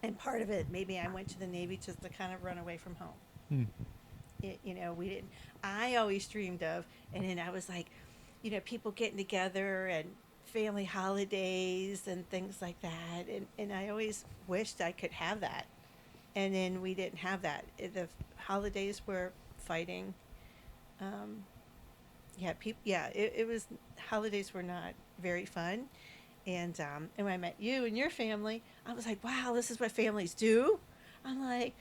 and part of it, maybe I went to the Navy just to kind of run away from home. Hmm. We didn't. I always dreamed of, and then I was like, people getting together and family holidays and things like that, and I always wished I could have that, and then we didn't have that. The holidays were fighting. Yeah, it was holidays were not very fun, and when I met you and your family, I was like, wow, this is what families do. I'm like,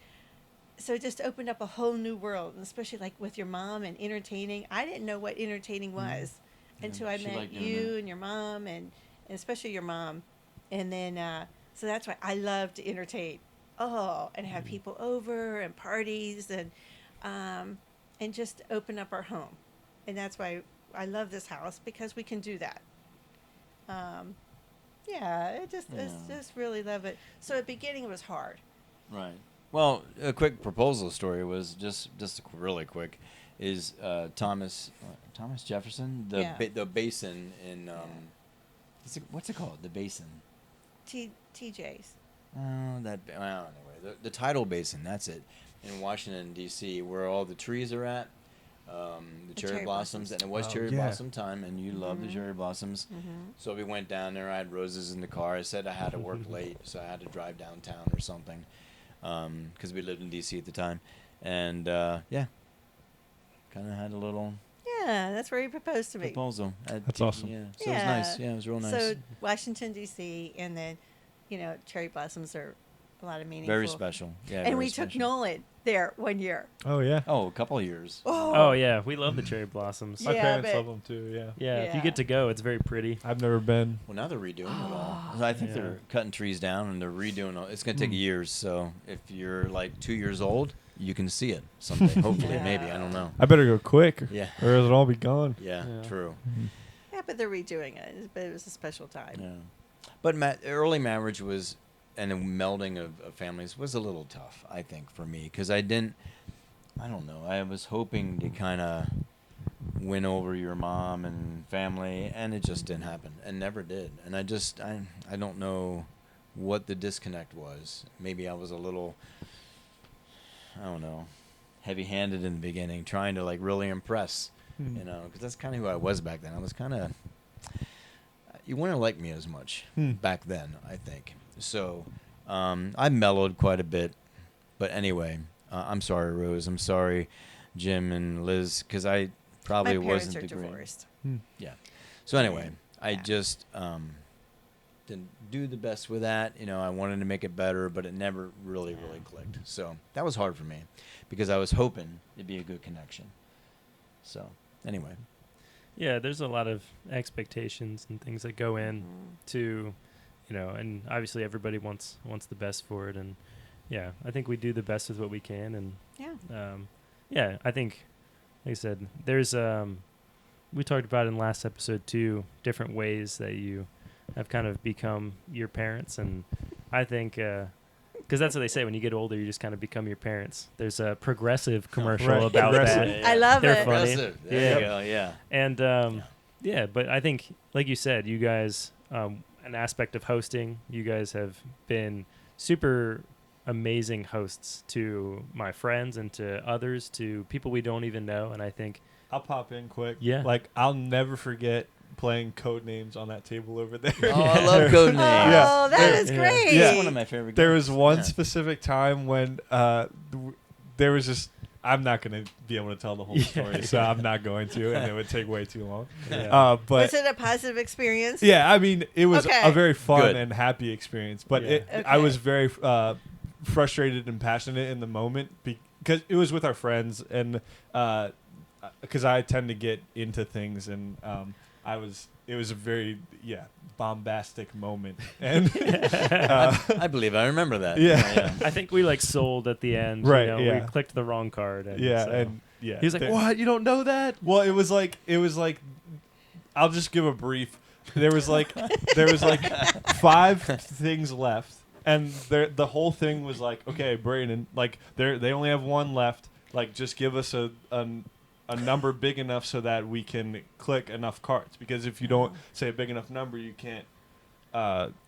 so it just opened up a whole new world, and especially like with your mom and entertaining. I didn't know what entertaining was until I met you and your mom, and especially your mom. And then, so that's why I love to entertain. Oh, and have people over and parties and just open up our home. And that's why I love this house, because we can do that. It's just really love it. So at the beginning it was hard. Right. Well, a quick proposal story was just really quick. Is Thomas Jefferson the basin in what's it called? The basin. TJ's. Anyway, the tidal basin. That's it, in Washington D.C., where all the trees are at. The cherry blossoms, and it was cherry blossom time, and you love the cherry blossoms. So we went down there. I had roses in the car. I said I had to work late, so I had to drive downtown or something, because we lived in D.C. at the time, and kind of had a little that's where he proposed to me. proposal. That's awesome. Yeah, so it was nice. Yeah, it was real nice. So Washington D.C. and then, cherry blossoms are a lot of meaningful. Very special. Yeah, and we took Nolan there one year. Oh yeah. Oh, a couple of years. Oh yeah, we love the cherry blossoms. My Yeah, parents but- love them too. Yeah. Yeah, if you Yeah. get to go, it's very pretty. I've never been. Well, now they're redoing it all. So I think Yeah. they're cutting trees down and they're redoing it. It's going to take years. So if you're like 2 years old, you can see it someday. Hopefully, Yeah. maybe. I don't know. I better go quick, Yeah. or it'll all be gone. Yeah, Yeah. true. Yeah, but they're redoing it. But it was a special time. Yeah. But early marriage was, and the melding of families was a little tough, I think, for me. Because I don't know. I was hoping to kind of win over your mom and family, and it just didn't happen, and never did. And I don't know what the disconnect was. Maybe I was a little, I don't know, heavy-handed in the beginning, trying to like really impress, because that's kind of who I was back then. I was kind of, you wouldn't like me as much back then, I think. So I mellowed quite a bit, but anyway, I'm sorry, Rose. I'm sorry, Jim and Liz, because I probably My parents wasn't are the great. divorced. Yeah. So anyway, I Yeah. just didn't do the best with that. I wanted to make it better, but it never really clicked. So that was hard for me, because I was hoping it'd be a good connection. So anyway. Yeah, there's a lot of expectations and things that go in to, and obviously everybody wants the best for it, and yeah, I think we do the best with what we can, and I think, like I said, there's we talked about in last episode too, different ways that you have kind of become your parents, and I think because that's what they say, when you get older you just kind of become your parents. There's a Progressive commercial Right. about Progressive. that. I love They're it. funny. Impressive. Yeah. There you go. Yeah. And but I think, like you said, you guys, an aspect of hosting, you guys have been super amazing hosts to my friends and to others, to people we don't even know, and I think I'll pop in quick. Yeah. Like, I'll never forget playing code names on that table over there. Oh, I love code names. Oh, that is Yeah. great. It's one of my favorite There games. was one Yeah. specific time when there was just, I'm not going to be able to tell the whole story, so I'm not going to, and it would take way too long. Yeah. But Was it a positive experience? yeah, I mean, it was Okay. a very fun Good. and happy experience, but Yeah. I Okay. was very frustrated and passionate in the moment because it was with our friends, and because I tend to get into things, and it was a very bombastic moment, and I believe I remember that. Yeah. I think we sold at the end. Right, We yeah. clicked the wrong card. And yeah, so, and yeah. He was like, there- "What? You don't know that?" Well, it was like I'll just give a brief. There was like 5 things left, and the whole thing was like, okay, Brayden, like they only have 1 left. Like, just give us a number big enough so that we can click enough cards. Because if you don't say a big enough number, you can't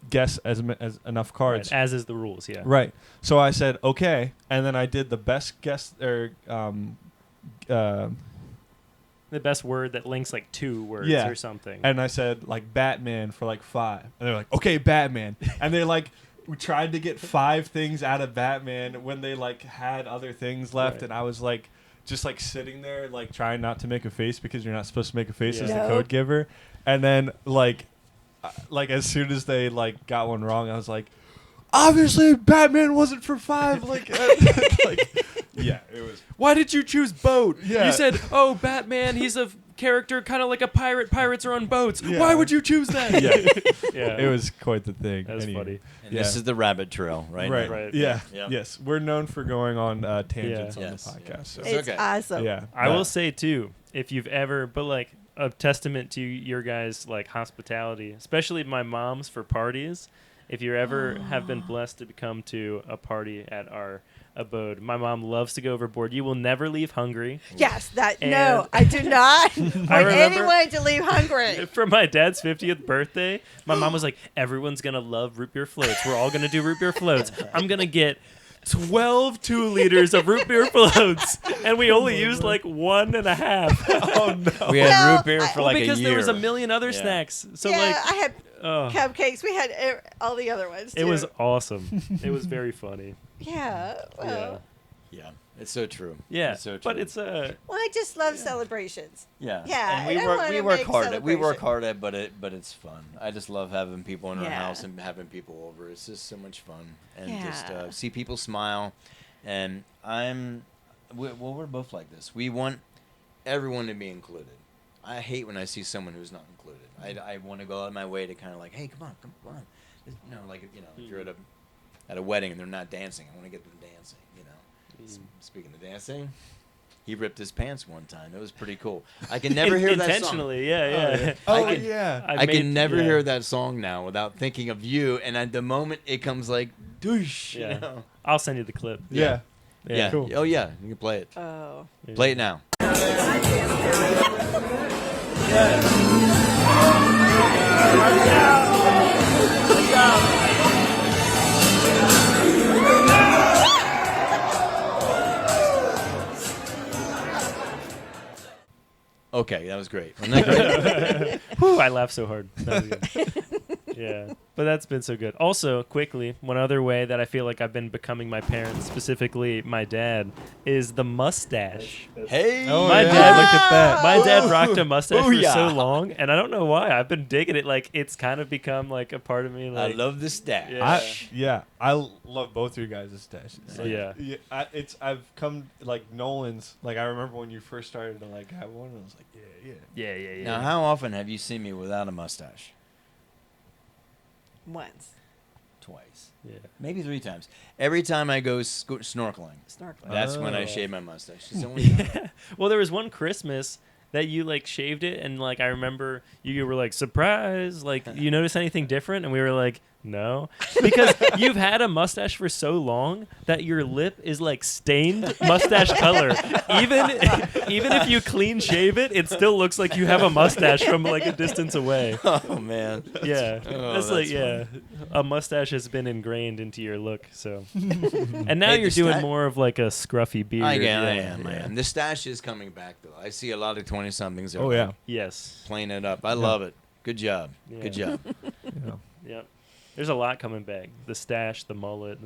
guess as enough cards. Right, as is the rules, yeah. Right. So I said okay, and then I did the best guess or The best word that links like 2 words Yeah. or something. and I said like Batman for like 5, and they're like, okay, Batman, and they like we tried to get 5 things out of Batman when they like had other things left, Right. and I was like just like sitting there like trying not to make a face because you're not supposed to make a face Yeah. as the No. code giver, and then like as soon as they like got one wrong, I was like, obviously Batman wasn't for 5, like like yeah, it was. Why did you choose boat? Yeah. You said, "Oh, Batman, he's a character kind of like a pirate. Pirates are on boats." Yeah. Why would you choose that? Yeah, Yeah. it was quite the thing. That was Anyway. funny. And Yeah. this is the rabbit trail, right? Right. Right. Yeah. Yeah. Yes. We're known for going on tangents Yeah. on Yes. the podcast. So. It's It's okay. awesome. Yeah. I will say too, if you've ever, but like a testament to your guys' like hospitality, especially my mom's for parties. If you ever have been blessed to come to a party at our abode, my mom loves to go overboard. You will never leave hungry. Yes, that And- no, I do not want remember- anyone to leave hungry. For my dad's 50th birthday, my mom was like, "Everyone's gonna love root beer floats. We're all gonna do root beer floats. I'm gonna get 12 2-liters of root beer floats," and we only used like 1.5. Oh no. We had Well, root beer for Well, like because a year. there was a million other Yeah. snacks. So yeah, like, I had oh, cupcakes. We had all the other ones. it too. was awesome. It was very funny. Yeah. Well, Yeah, it's so true. Yeah, It's so true. but it's well, I just love celebrations. yeah. Yeah, And we and I work wanna we work make hard at we work celebration. hard at but it's fun. I just love having people in our Yeah. house and having people over. It's just so much fun and just Yeah. see people smile. And we're both like this. We want everyone to be included. I hate when I see someone who's not included. I want to go out of my way to kind of like, hey, come on. You know, like if you're at a wedding and they're not dancing, I want to get them dancing. You know. Speaking of dancing, he ripped his pants one time. It was pretty cool. I can never hear that song. intentionally. Yeah. Oh I can- yeah. I made- can never yeah. hear that song now without thinking of you. And at the moment, it comes like, douche. Yeah. You know? I'll send you the clip. Yeah. Yeah. Cool. Oh, yeah. You can play it. Oh. Yeah. Play it now. Okay, that was great. Wasn't that great? Whew, I laughed so hard. That was good. Yeah, but that's been so good. Also, quickly, one other way that I feel like I've been becoming my parents, specifically my dad, is the mustache. Hey. Oh My yeah. dad- Look at that. My dad rocked a mustache for so Booyah. long, and I don't know why. I've been digging it. Like, it's kind of become like a part of me. I Like, love the stash. Yeah. I love both your guys' stashes. Like, Yeah. I've come like Nolan's. Like I remember when you first started to like have one, and I was like, yeah. Now, how often have you seen me without a mustache? Once. Twice. Yeah. Maybe 3 times. Every time I go snorkeling, Snorkeling. that's when I Oh. shave my mustache. It's the only time. Well, there was one Christmas that you like shaved it, and like I remember you were like, surprise, like you notice anything different? And we were like, no, because you've had a mustache for so long that your lip is like stained mustache color. Even if you clean shave it, it still looks like you have a mustache from like a distance away. Oh, man. Yeah, Oh, that's like that's a mustache has been ingrained into your look. So, and now Hey, you're the doing sta- more of like a scruffy beard. I yeah, am. The stash is coming back, though. I see a lot of 20-somethings. Oh yeah. Yes. Playing it up. I love it. Good job. Yeah. Good job. yeah. Yep. There's a lot coming back. The stash, the mullet,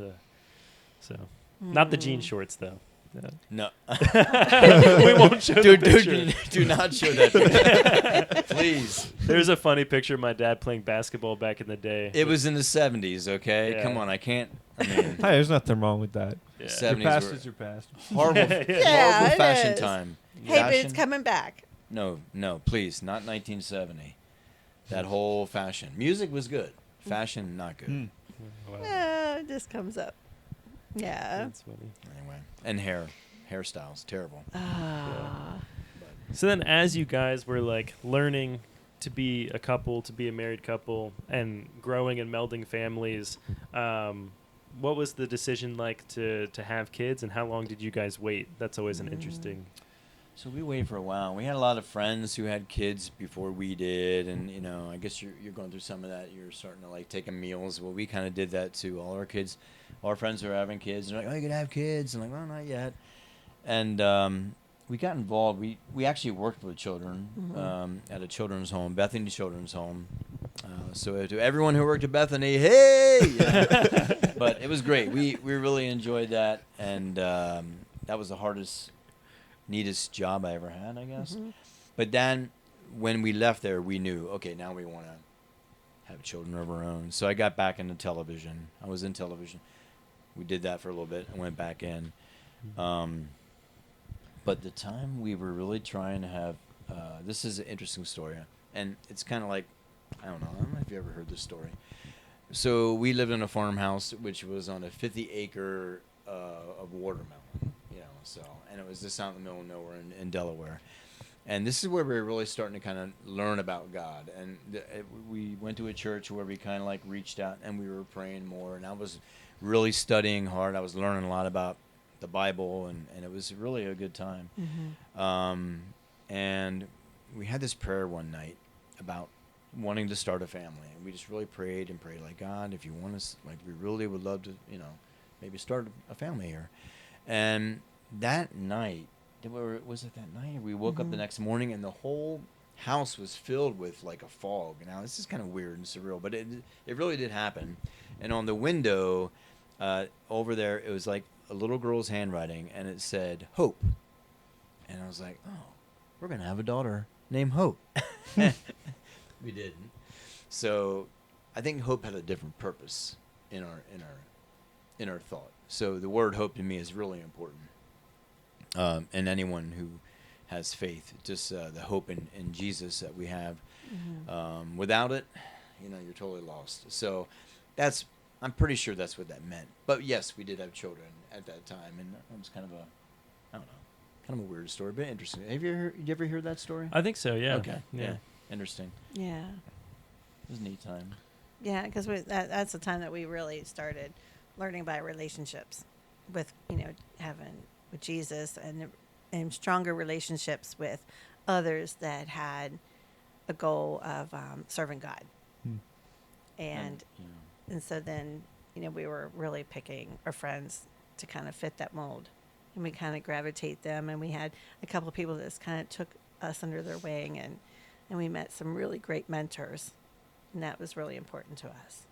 not the jean shorts though. Yeah. No. We won't show Dude, the picture. do not show that picture. Please. There's a funny picture of my dad playing basketball back in the day. It was in the 70s, okay? Yeah. Come on, I can't. I mean, Hey, there's nothing wrong with that. Yeah. Seven- Your 70s past were- is your past. horrible, Yeah, horrible it fashion is. time. Hey, but Fashion? it's coming back. No, please, not 1970. That whole fashion. Music was good. Fashion, not good. Wow. It just comes up. Yeah. That's funny. Anyway, and hair. hairstyles, terrible. Ah. So then, as you guys were like learning to be a couple, to be a married couple, and growing and melding families, what was the decision like to have kids, and how long did you guys wait? That's always an interesting. So we waited for a while. We had a lot of friends who had kids before we did, and I guess you're going through some of that. You're starting to like taking meals. Well, we kind of did that too. All our kids, all our friends were having kids. They're like, "Oh, you could have kids," and like, "Well, not yet." And we got involved. We actually worked with children at a children's home, Bethany Children's Home. So to everyone who worked at Bethany, hey! But it was great. We really enjoyed that, and that was the hardest, neatest job I ever had, I guess. But then when we left there, we knew, okay, now we want to have children of our own. So I got back into television. I was in television. We did that for a little bit. I went back in. But the time we were really trying to have, this is an interesting story, and it's kind of like, I don't know if you ever heard this story. So we lived in a farmhouse, which was on a 50-acre of watermelon, and it was just out in the middle of nowhere in Delaware. And this is where we were really starting to kind of learn about God. And we went to a church where we kind of like reached out and we were praying more. And I was really studying hard. I was learning a lot about the Bible, and it was really a good time. And we had this prayer one night about wanting to start a family. And we just really prayed like, God, if you want us, like, we really would love to, maybe start a family here. And that night, was it that night? We woke up the next morning and the whole house was filled with like a fog. Now this is kind of weird and surreal, but it really did happen. And on the window over there, it was like a little girl's handwriting, and it said Hope. And I was like, oh, we're gonna have a daughter named Hope. We didn't. So I think hope had a different purpose in our thought. So the word hope to me is really important. And anyone who has faith, just the hope in Jesus that we have. Without it, you're totally lost. So I'm pretty sure that's what that meant. But yes, we did have children at that time, and it was kind of a weird story, but interesting. Did you ever hear that story? I think so. Yeah. Okay. Yeah. Interesting. Yeah. It was a neat time. Yeah, because that's the time that we really started learning about relationships with, having with Jesus and stronger relationships with others that had a goal of serving God. And so then, we were really picking our friends to kind of fit that mold. And we kind of gravitate them. And we had a couple of people that just kind of took us under their wing. And we met some really great mentors. And that was really important to us.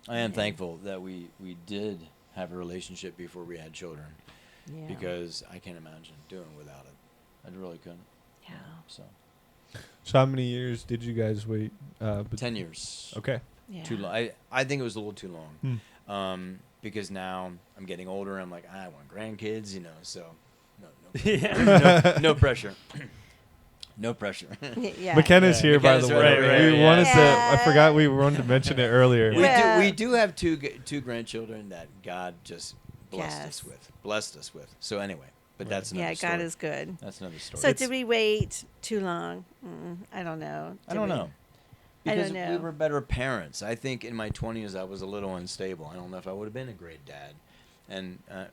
I am thankful that we did have a relationship before we had children. Yeah. Because I can't imagine doing without it. I really couldn't. Yeah. So how many years did you guys wait? 10 years. Okay. Yeah. Too long. I think it was a little too long. Because now I'm getting older. I'm like, I want grandkids, so no pressure. No pressure. Yeah. McKenna's here, by the McKenna's way. right, We yeah. wanted to. I forgot we wanted to mention it earlier. We do have two grandchildren that God just blessed us with. So anyway, but that's another story. God is good. That's another story. So did we wait too long? I don't know. I don't know. I Because don't know. we were better parents. I think in my 20s I was a little unstable. I don't know if I would have been a great dad. And, I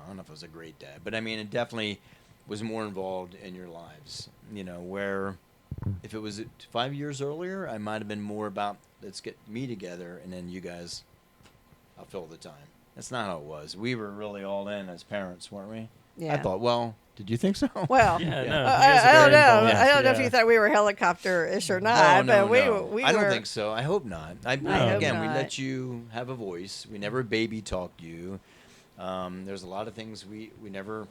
don't know if I was a great dad. But, I mean, it definitely was more involved in your lives. Where if it was 5 years earlier, I might have been more about, let's get me together, and then you guys, I'll fill the time. That's not how it was. We were really all in as parents, weren't we? Yeah. I thought, well, did you think so? Well, Yeah. Yeah. No. I don't know. Yes, I don't know if yeah. you thought we were helicopter-ish or not, but we I don't were. think so. I hope not. hope Again, we not. let you have a voice. We never baby talked you. There's a lot of things we never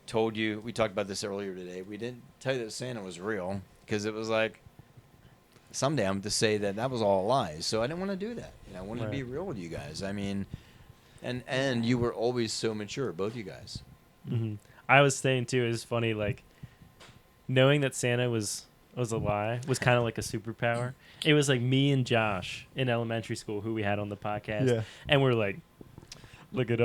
told you. We talked about this earlier today. We didn't tell you that Santa was real because it was like someday I'm to say that was all lies. So I didn't want to do that. I wanted to be real with you guys. I mean, and you were always so mature, both you guys. Mm-hmm. I was saying too, it's funny, like knowing that Santa was a lie was kind of like a superpower. It was like me and Josh in elementary school who we had on the podcast, and we're like, look at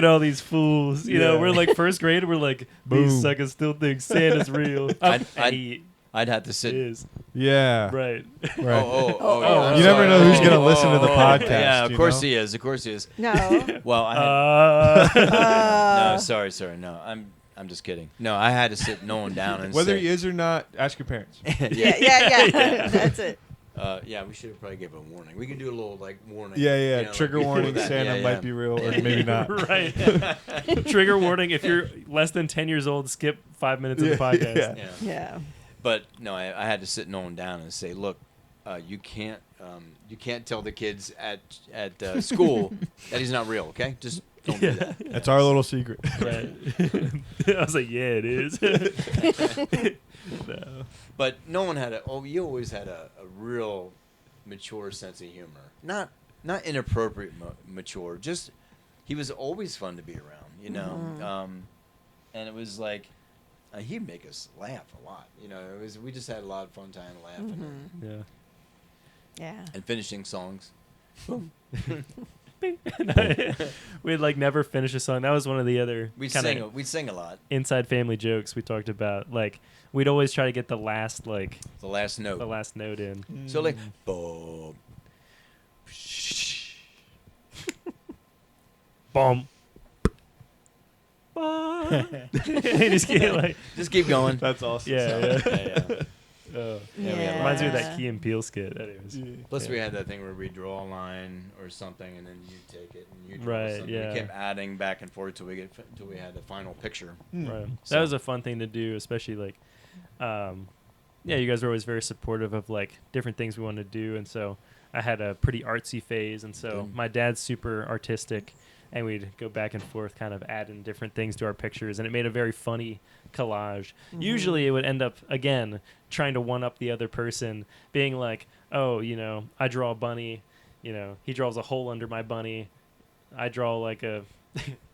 all these fools. You know, Yeah. we're like first grade. We're like, Boom. these suckers still think Santa's real. I'd- And he I'd have to sit. is Yeah. right. Right. Yeah, You never know who's gonna listen to the podcast, Yeah, of you course know? he is. Of course he is. No. Well, I had, Uh, no, sorry, no, I'm just kidding. No, I had to sit Nolan down and Whether say, he is or not, ask your parents. Yeah. That's it. Yeah, we should have probably given a warning. We can do a little like warning. Yeah. you know, Trigger like, warning: that. Santa Yeah, might be real, or maybe not. right. Trigger warning: if you're less than 10 years old, skip 5 minutes of the podcast. Yeah. Yeah. Yeah. But no, I had to sit Nolan down and say, look, you can't tell the kids at school that he's not real. Okay, just don't do that. That's our little secret. Right. I was like, yeah, it is. No. But Nolan you always had a real mature sense of humor. Not inappropriate mature. Just he was always fun to be around. You know, and it was like. He'd make us laugh a lot, you know. We just had a lot of fun time laughing Yeah. Yeah. and finishing songs. We'd like never finish a song. That was one of the other We'd kinda sing a lot. inside family jokes we talked about. Like we'd always try to get the last The last note. note in. So like, boom. Boom. Just Just keep going. That's awesome. yeah. Yeah. Yeah, we had reminds me of that Yeah. Key and Peele skit. Anyways. Plus, Yeah. we had that thing where we draw a line or something, and then you take it and you draw Right, something. yeah. We kept adding back and forth till we had the final picture. Right. So- That was a fun thing to do, especially like, yeah, you guys were always very supportive of like different things we wanted to do, and so I had a pretty artsy phase, and so Good. my dad's super artistic, and we'd go back and forth, kind of adding different things to our pictures, and it made a very funny collage. Usually, it would end up again trying to one up the other person, being like, "Oh, you know, I draw a bunny, you know, he draws a hole under my bunny, I draw like a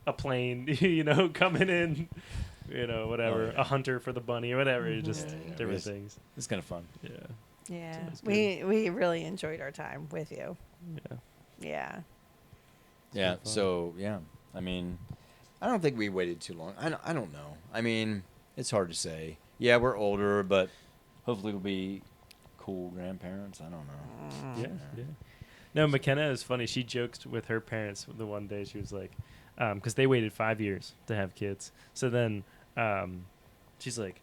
a plane, you know, coming in." You know, whatever, Oh, yeah. a hunter for the bunny or whatever, Mhm. just Yeah, different it was- things. It's kind of fun. Yeah, Yeah. Sounds good. We really enjoyed our time with you. yeah. Yeah. Yeah. fun. So yeah, I mean, I don't think we waited too long. I don't know. I mean, it's hard to say. Yeah, we're older, but hopefully we'll be cool grandparents. I don't know. Yeah. No, McKenna is funny. She joked with her parents the one day. She was like, because they waited 5 years to have kids. So then she's like,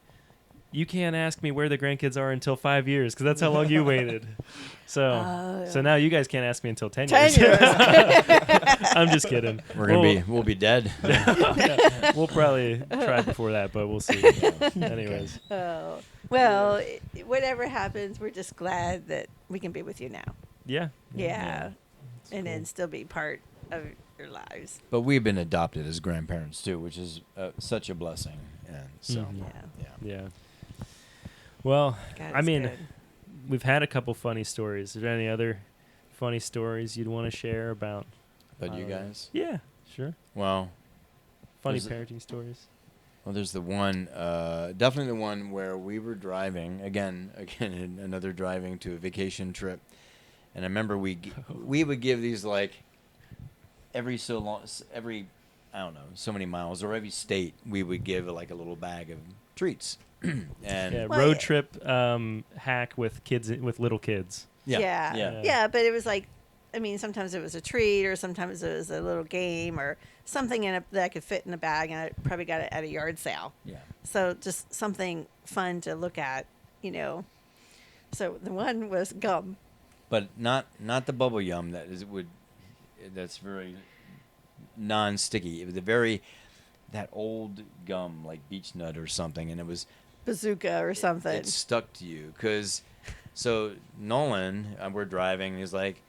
you can't ask me where the grandkids are until 5 years because that's how long you waited. So now you guys can't ask me until 10 years. 10 years. I'm just kidding. We'll be dead. We'll probably try before that, but we'll see. Anyways. Oh. Well, whatever happens, we're just glad that we can be with you now. Yeah. Yeah. It's And then cool. still be part of your lives. But we've been adopted as grandparents too, which is such a blessing. And so, Mhm. Yeah. yeah. Yeah. Well, God, I it's mean, good. we've had a couple funny stories. Is there any other funny stories you'd want to share about? But you guys, Yeah, sure. well, Funny There's parenting stories. well, there's the one, definitely the one where we were driving again, another driving to a vacation trip, and I remember we would give these like every so long, every I don't know, so many miles or every state we would give like a little bag of treats, and Yeah, Well, road yeah. trip hack with kids with little kids. Yeah. yeah. Yeah, but it was like, I mean, sometimes it was a treat, or sometimes it was a little game, or something that I could fit in a bag, and I probably got it at a yard sale. yeah. So just something fun to look at, you know. So the one was gum. But not the bubble yum that's very non-sticky. It was that old gum like beech nut or something, and it was Bazooka or something. it stuck to you so Nolan, we're driving, he's like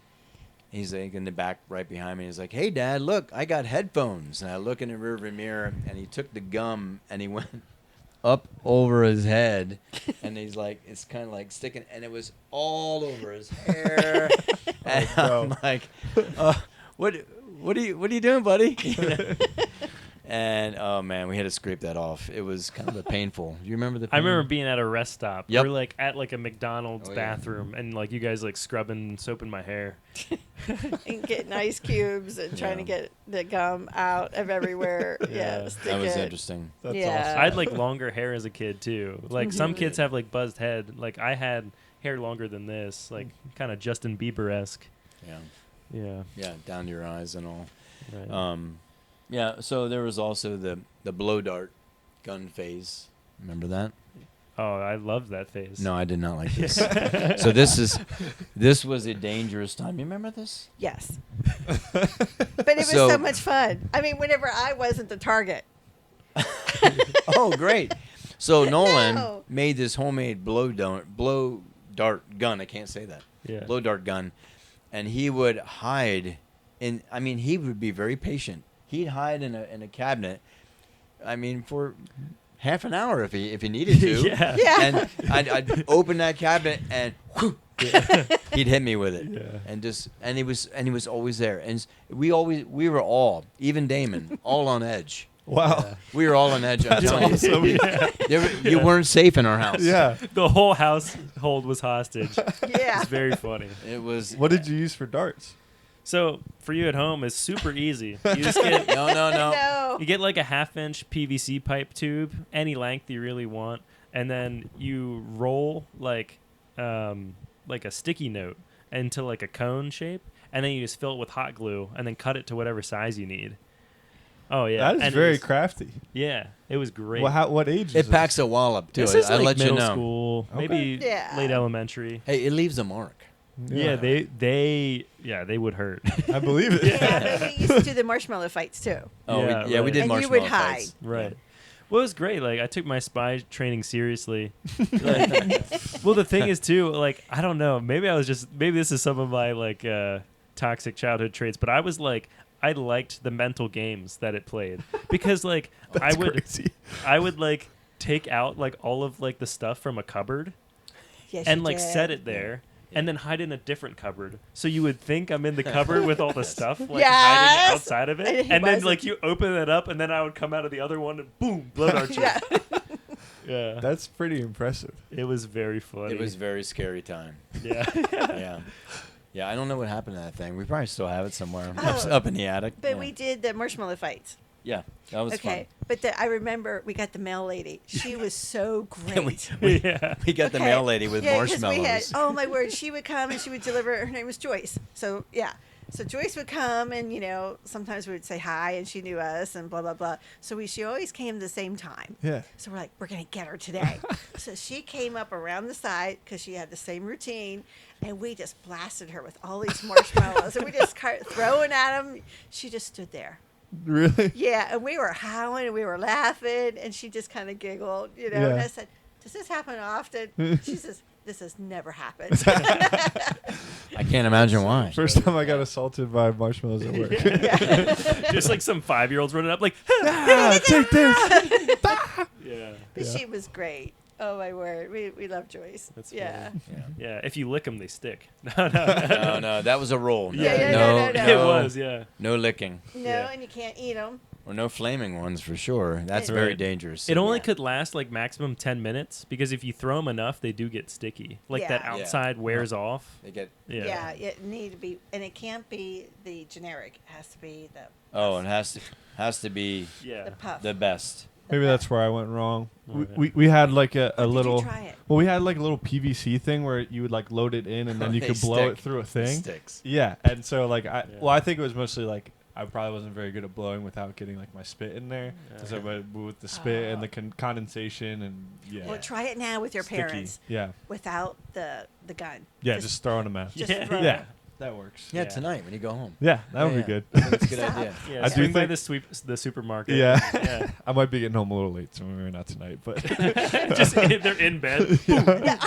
in the back right behind me, he's like, hey Dad, look, I got headphones. And I look in the rearview mirror, and he took the gum and he went up over his head, and he's like, it's kind of like sticking, and it was all over his hair. And Oh, I'm no. like, what are you doing, buddy? And oh man, we had to scrape that off. It was kind of a painful. Do you remember the? I remember pain? being at a rest stop. Yep. We're like at like a McDonald's Oh, yeah. bathroom, and like you guys like scrubbing and soaping my hair. And getting ice cubes and trying to Yeah. get the gum out of everywhere. Yeah. Yeah, stick That was it. interesting. That's Yeah. awesome. I had like longer hair as a kid too. Like some kids have like buzzed head. Like I had hair longer than this, like kind of Justin Bieber-esque. Yeah. Yeah. Yeah, down to your eyes and all. Right. Yeah. So there was also the blow dart gun phase. Remember that? Oh, I loved that phase. No, I did not like this. So this was a dangerous time. You remember this? Yes. But it was So- so much fun. I mean, whenever I wasn't the target. Oh, great. So Nolan No. made this homemade blow dart gun. I can't say that. Yeah. Blow dart gun. And he would hide he would be very patient. He'd hide in a cabinet. I mean, for half an hour if he needed to. Yeah. Yeah. And I'd open that cabinet and whew, he'd hit me with it. Yeah. And he was always there. And we were all, even Damon, all on edge. Wow. We were all on edge. I'm That's telling you. awesome. You weren't safe in our house. Yeah. The whole household was hostage. Yeah. It's very funny. It was. What did you use for darts? So for you at home, it's super easy. You just get No. No. you get like a 1/2-inch PVC pipe tube, any length you really want, and then you roll like a sticky note into like a cone shape, and then you just fill it with hot glue, and then cut it to whatever size you need. Oh yeah, That is and very it was, crafty. yeah, it was great. Well, what age is It packs a wallop too. This is I'll like let you middle know. school, Okay. maybe Yeah. late elementary. Hey, it leaves a mark. Yeah, they would hurt. I believe it. Yeah, but we used to do the marshmallow fights too. Oh, Yeah, we right. did And you marshmallow would hide. fights. Right. Well, it was great. Like, I took my spy training seriously. Like, well, the thing is, too, like, I don't know. Maybe this is some of my, like, toxic childhood traits, but I was like, I liked the mental games that it played. Because, like, That's crazy. I would, like, take out, like, all of, like, the stuff from a cupboard Yes, and, you like, did. set it there. And then hide in a different cupboard, so you would think I'm in the cupboard with all the stuff, like hiding Yes! outside of And it, he and then wasn't. like you open it up, and then I would come out of the other one, and boom, blood archer. Yeah. Yeah, That's pretty impressive. it was very funny. It was a very scary time. yeah, Yeah. Yeah, I don't know what happened to that thing. We probably still have it somewhere Oh. up in the attic. But yeah. we did the marshmallow fights. Yeah, that was Okay. But I remember we got the mail lady. She was so fun. great. yeah. We got the Okay. mail lady with Yeah, 'cause marshmallows. We had, oh my word, she would come and she would deliver. Her name was Joyce. So yeah, so Joyce would come and sometimes we would say hi and she knew us and blah blah blah. So she always came the same time. Yeah. So we're like, we're gonna get her today. So she came up around the side because she had the same routine, and we just blasted her with all these marshmallows, and we just started throwing at them. She just stood there. Really? Yeah, and we were howling and we were laughing, and she just kind of giggled, And Yeah. I said, "Does this happen often?" She says, "This has never happened." I can't imagine why. First time I got assaulted by marshmallows at work. Just like some 5-year-olds running up, like, Ah, take this. yeah, But Yeah. she was great. Oh my word, we love Joyce. That's yeah. Yeah. yeah. If you lick them, they stick. No, that was a rule. Yeah, no, no. It was, yeah. No licking. No, Yeah. and you can't eat them. Or no flaming ones for sure. That's Right. very dangerous. It only Yeah. could last like maximum 10 minutes because if you throw them enough, they do get sticky. Like that Yeah. Yeah. outside wears off. They get. Yeah. It need to be, and it can't be the generic. It has to be the Oh, it has to be Yeah. the puff. the best. Maybe that's where I went wrong. Oh, yeah. We had like a Did little. you try it? Well, we had like a little PVC thing where you would like load it in and then you They could blow stick. it through a It thing. sticks. Yeah, and so like Yeah. I think it was mostly like I probably wasn't very good at blowing without getting like my spit in there. Yeah. So with the spit and the condensation and yeah, Well, try it now with your sticky. parents Yeah, without the gun. yeah, just throwing them out. just Yeah. throw it. Yeah, that works. Yeah, Yeah. tonight when you go home. Yeah, that would Yeah, be good. I think it's a good Stop. idea. Yeah, I do swing by think- the supermarket. Yeah, Yeah. I might be getting home a little late, so maybe not tonight. But Just they're in bed. Yeah.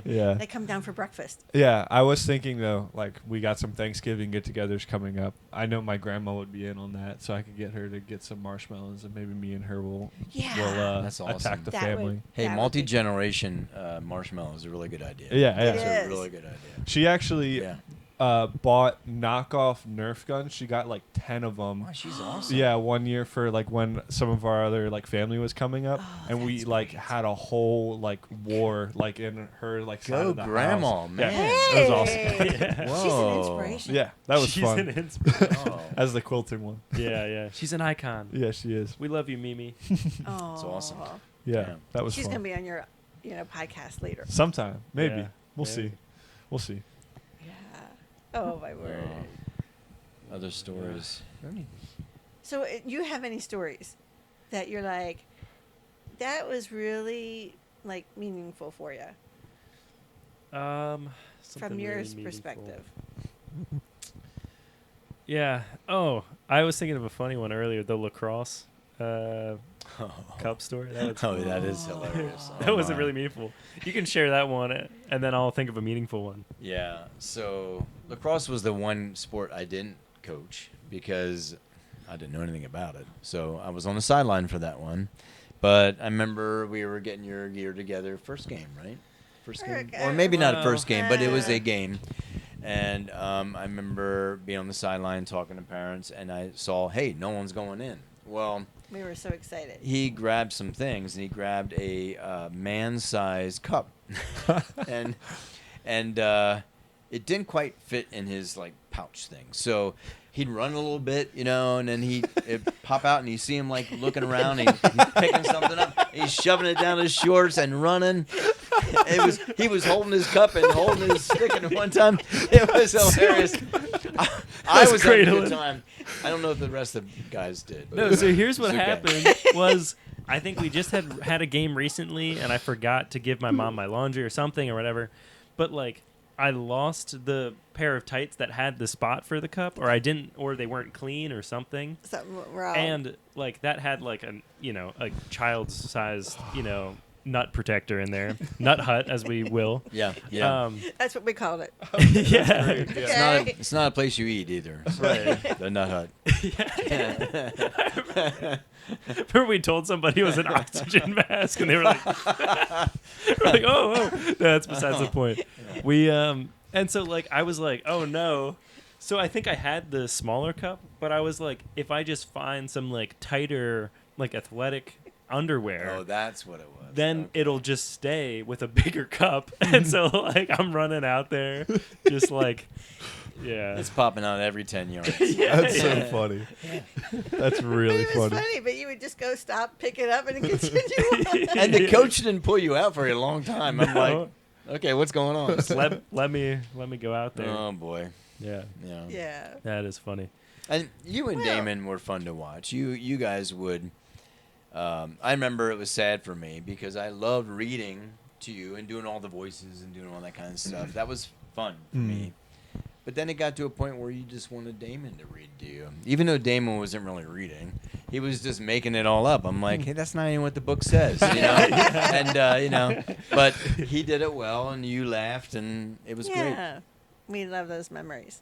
yeah, They come down for breakfast. yeah. I was thinking though, like we got some Thanksgiving get-togethers coming up. I know my grandma would be in on that, so I could get her to get some marshmallows, and maybe me and her will Yeah. That's attack awesome. the That would- family. Hey, That would be- multi-generation marshmallow is a really good idea. Yeah, yeah. It It's a is. really good idea. She actually, Yeah. bought knockoff Nerf guns. She got like 10 of them. Oh, she's awesome. Yeah, one year for like when some of our other like family was coming up, Oh, and we that's like great. had a whole like war like in her like side Go of the grandma, house. man. Yeah, that was awesome. Yeah. She's Whoa. an inspiration. Yeah, that was She's fun. an inspiration. Oh. As the quilting one. Yeah. She's an icon. Yeah, she is. We love you, Mimi. Oh, It's awesome. Yeah, Yeah. that was She's fun. gonna be on your, podcast later. Sometime, maybe. Yeah, We'll maybe. see. We'll see. Yeah. Oh my word. Other stories. So, you have any stories that you're like, that was really like meaningful for you Something from your really meaningful. perspective? Yeah. Oh, I was thinking of a funny one earlier. The lacrosse cup story. That was, Oh, that is hilarious. that Oh, wasn't my. really meaningful. You can share that one, and then I'll think of a meaningful one. Yeah. So lacrosse was the one sport I didn't coach because I didn't know anything about it. So I was on the sideline for that one. But I remember we were getting your gear together. First game, right? First game, or maybe not a first game, but it was a game. And I remember being on the sideline talking to parents, and I saw, hey, Nolan's going in. Well, We were so excited. he grabbed some things, and he grabbed a man-sized cup, and it didn't quite fit in his like pouch thing. So he'd run a little bit, and then it'd pop out, and you see him like looking around, and he's picking something up, he's shoving it down his shorts and running. He was holding his cup and holding his stick at one time. It was hilarious. I was having a good time. I don't know if the rest of the guys did. But No, so here's what it's okay. happened was I think we just had a game recently, and I forgot to give my mom my laundry or something or whatever. But like I lost the pair of tights that had the spot for the cup, or they weren't clean or something. Something wrong. And like that had like a child's size nut protector in there, nut hut as we will. Yeah. That's what we called it. Yeah. Okay. It's not a place you eat either. So Right. The Nut Hut. Remember we told somebody it was an oxygen mask, and they were like, oh, that's besides the point. We and so like I was like, oh no. So I think I had the smaller cup, but I was like, if I just find some like tighter like athletic underwear, Oh, that's what it was. then Okay. it'll just stay with a bigger cup. And so like I'm running out there, just like, yeah. It's popping out every 10 yards. That's so funny. That's really It was funny. funny, but you would just go stop, pick it up, and continue on. And the coach didn't pull you out for a long time. I'm No. like, okay, what's going on? let me go out there. Oh boy, Yeah, yeah. Yeah. that is funny. And you and Well- Damon were fun to watch. You guys would. I remember it was sad for me because I loved reading to you and doing all the voices and doing all that kind of stuff. That was fun for me. But then it got to a point where you just wanted Damon to read to you, even though Damon wasn't really reading. He was just making it all up. I'm like, hey, that's not even what the book says, And but he did it well, and you laughed, and it was great. Yeah. We love those memories.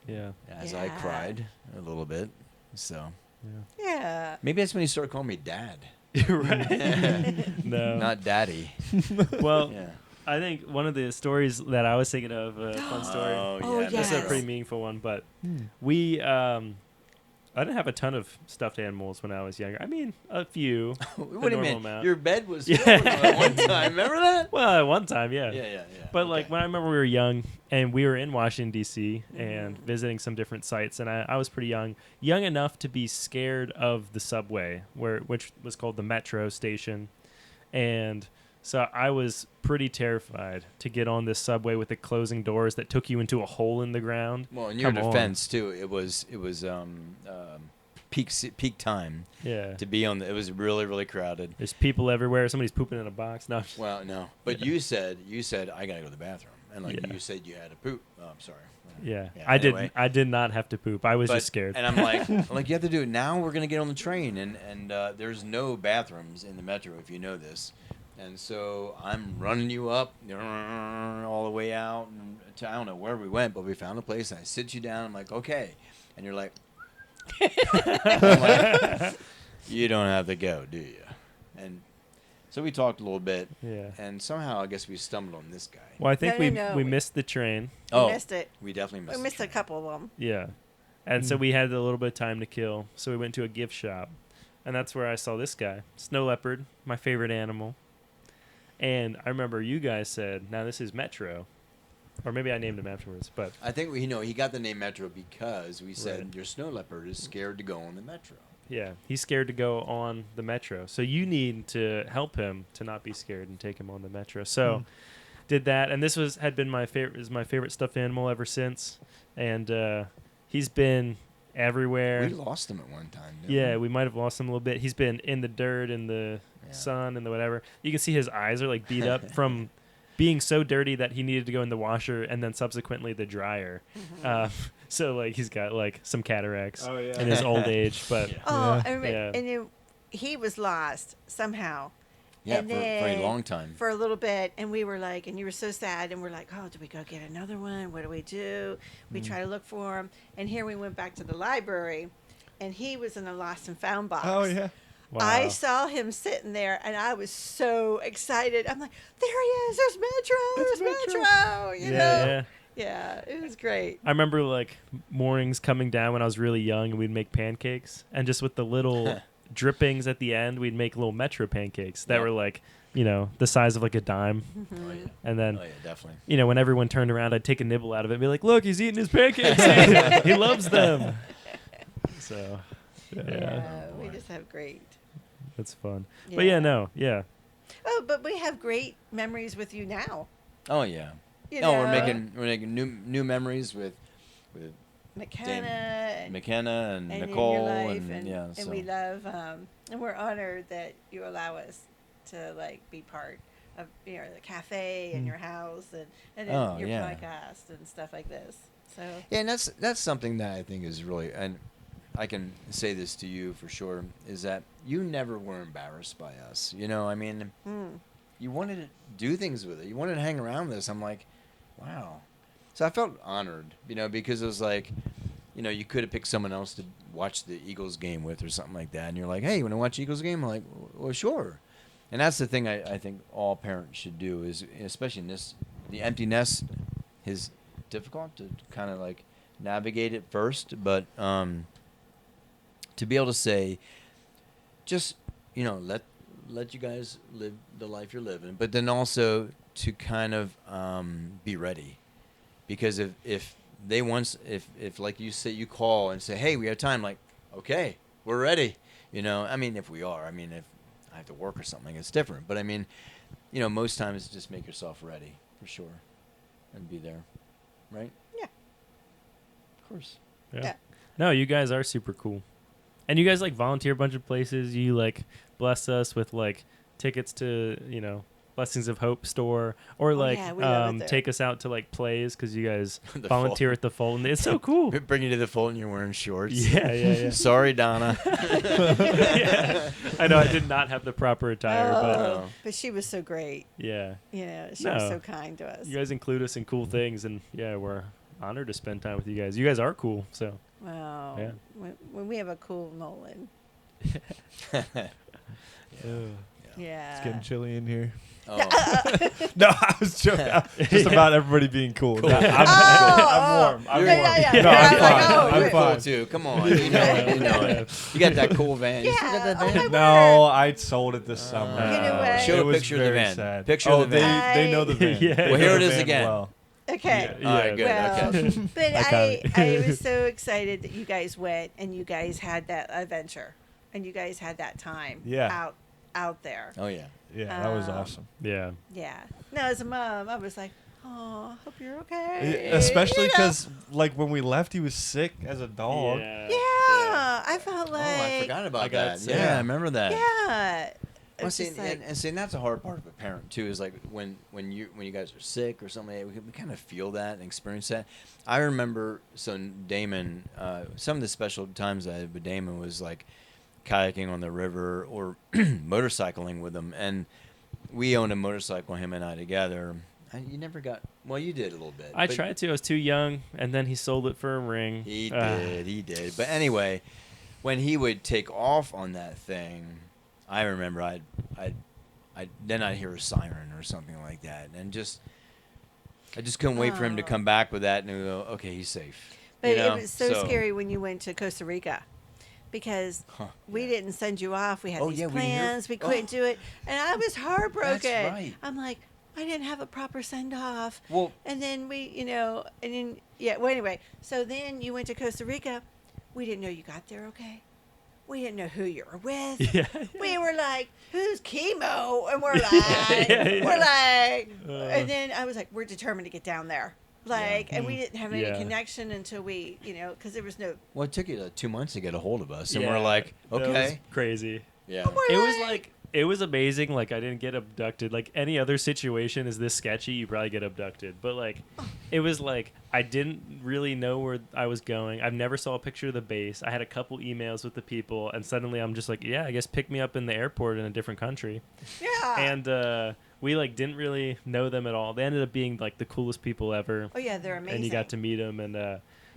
Yeah, As I Yeah. cried a little bit, so yeah. Yeah. maybe that's when he started calling me Dad, You're right. No. not Daddy. Well, Yeah. I think one of the stories that I was thinking of, a fun story. Oh, yeah, This is a yes. pretty meaningful one, but we, I didn't have a ton of stuffed animals when I was younger. I mean, a few. What do you normal mean? amount. Your bed was Yeah. filled with them at one time. Remember that? Well, at one time, yeah. Yeah. But like Okay. when I remember we were young and we were in Washington D.C. and visiting some different sites, and I was pretty young enough to be scared of the subway, which was called the Metro station, and so I was pretty terrified to get on this subway with the closing doors that took you into a hole in the ground. Well, in your Come on. defense too, it was peak time Yeah, to be on. It was really crowded. there's people everywhere. Somebody's pooping in a box. No, Well, no, but you said I gotta go to the bathroom, and like Yeah. you said you had to poop. Oh, I'm sorry. yeah, Yeah, I anyway. did not have to poop. I was But- just scared. And I'm like, you have to do it now. We're gonna get on the train, and there's no bathrooms in the metro if you know this. And so I'm running you up all the way out, and to, I don't know where we went, but we found a place. And I sit you down. I'm like, okay, and you're like, I'm like, you don't have to go, do you? And So we talked a little bit, Yeah. and somehow I guess we stumbled on this guy. Well, I think No. we missed the train. Oh, We missed it. we definitely missed. We the missed a train. couple of them. Yeah. And so Mm. we had a little bit of time to kill. So we went to a gift shop. And that's where I saw this guy. Snow leopard, my favorite animal. And I remember you guys said, now this is Metro. Or maybe I named him afterwards, but I think he got the name Metro because we said Right. your snow leopard is scared to go on the Metro. yeah, he's scared to go on the Metro. So you need to help him to not be scared and take him on the Metro. So Mm. did that, and this had been my favorite stuffed animal ever since. And he's been everywhere. We lost him at one time. didn't Yeah, we might have lost him a little bit. He's been in the dirt, in the Yeah. sun, and the whatever. You can see his eyes are like beat up from being so dirty that he needed to go in the washer and then subsequently the dryer. So like he's got like some cataracts Oh yeah. in his old age, but Yeah. Oh, Yeah. I remember, Yeah. and he was lost somehow Yeah, And for a then long time. for a little bit, and we were like, and you were so sad, and we're like, oh, do we go get another one? What do we do? We try to look for him, and here we went back to the library, and he was in a lost and found box. Oh yeah. wow. I saw him sitting there, and I was so excited. I'm like, there he is. There's Metro. It's There's Metro." Metro. You know? yeah. Yeah, it was great. I remember like mornings coming down when I was really young, and we'd make pancakes, and just with the little drippings at the end, we'd make little Metro pancakes that Yeah. were like, you know, the size of like a dime. Oh, yeah. And then, Oh, yeah, definitely. you know, when everyone turned around, I'd take a nibble out of it and be like, look, he's eating his pancakes. He loves them. So, yeah, We just have great. that's fun. But yeah, no, yeah. Oh, but we have great memories with you now. Oh yeah. You No, know, we're making new memories with McKenna and McKenna and in Nicole your life, and yeah. and So we love and we're honored that you allow us to like be part of the cafe and your house and then Oh, your yeah. podcast and stuff like this. So yeah, and that's something that I think is really, and I can say this to you for sure, is that you never were embarrassed by us. You know, I mean, you wanted to do things with it. You wanted to hang around with us. I'm like, wow. So I felt honored, you know, because it was like, you know, you could have picked someone else to watch the Eagles game with or something like that. And you're like, hey, you want to watch Eagles game? I'm like, well, sure. And that's the thing I think all parents should do is, especially in this, the empty nest is difficult to kind of like navigate it first. But to be able to say, just, you know, let you guys live the life you're living, but then also to kind of be ready. Because if they if like you say, you call and say, hey, we have time, like, okay, we're ready. You know, I mean, if we are, I mean, if I have to work or something, it's different. But I mean, you know, most times just make yourself ready for sure and be there. Right? Yeah. Of course. Yeah. No, you guys are super cool. And you guys like volunteer a bunch of places. You like bless us with like tickets to, you know, Blessings of Hope store, or like yeah, we love it there. take us out to like plays because you guys The volunteer at the Fulton. It's so cool. Bring you to the Fulton and you're wearing shorts. Yeah. Sorry, Donna. Yeah. I know I did not have the proper attire, but Oh. but she was so great. yeah, You know, she No. was so kind to us. you guys include us in cool things, and yeah, we're honored to spend time with you guys. You guys are cool, so Wow. Yeah. When we have a cool Nolan. Yeah. It's getting chilly in here. Oh. No, I was joking. Just about everybody being cool. Cool. No, I'm, Oh, I'm warm. I'm You're- warm. yeah. No, I'm I'm like, fine. oh, I'm You're fine. cool too. Come on. You know it. You got that cool van. You still got that Yeah. van? Oh, No, I sold it this summer. You know what? Show It a was picture of the very van. sad. Picture of Oh, the van. they know the van. Yeah. They Well, here know it the is van again. well. Okay. Yeah. All right, good. Well, Okay. but Iconic. I was so excited that you guys went and you guys had that adventure and you guys had that time Yeah. out there. Oh yeah. Yeah, that was Um, awesome. yeah. Yeah. Now as a mom, I was like, oh, hope you're okay. Especially You know? because, like, when we left, he was sick as a dog. Yeah, I felt like. Oh, I forgot about I got that. sick. Yeah, I remember that. Yeah. Well, It's see, just like, and that's a hard part of a parent too. Is like when you guys are sick or something, we kind of feel that and experience that. I remember Damon. Some of the special times I had with Damon was like kayaking on the river or motorcycling with him, and we owned a motorcycle, him and I together. And you never got. Well, you did a little bit. I but tried to. I was too young, and then he sold it for a ring. He Ah. did. But anyway, when he would take off on that thing, I remember I'd I'd hear a siren or something like that, and I just couldn't wait for him to Oh. come back with that and go, okay, he's safe. But You know? it was so scary when you went to Costa Rica because we yeah. didn't send you off. We had Oh, these yeah, we didn't hear- plans. We couldn't do it. And I was heartbroken. That's right. I'm like, I didn't have a proper send off. Well, And then well, anyway. So then you went to Costa Rica. We didn't know you got there okay. We didn't know who you were with. Yeah. We were like, who's chemo? And we're like, Yeah. we're like, and then I was like, we're determined to get down there. Like, and Mm. we didn't have any Yeah. connection until we, because there was no. well, it took you 2 months to get a hold of us, and Yeah, we're like, that was okay, crazy. yeah. We're It was like it was amazing. Like I didn't get abducted. Like any other situation is this sketchy, you probably get abducted. But like, it was like I didn't really know where I was going. I've never saw a picture of the base. I had a couple emails with the people, and suddenly I'm just like, yeah, I guess pick me up in the airport in a different country. Yeah. And we like didn't really know them at all. They ended up being like the coolest people ever. Oh yeah, they're amazing. And you got to meet them. And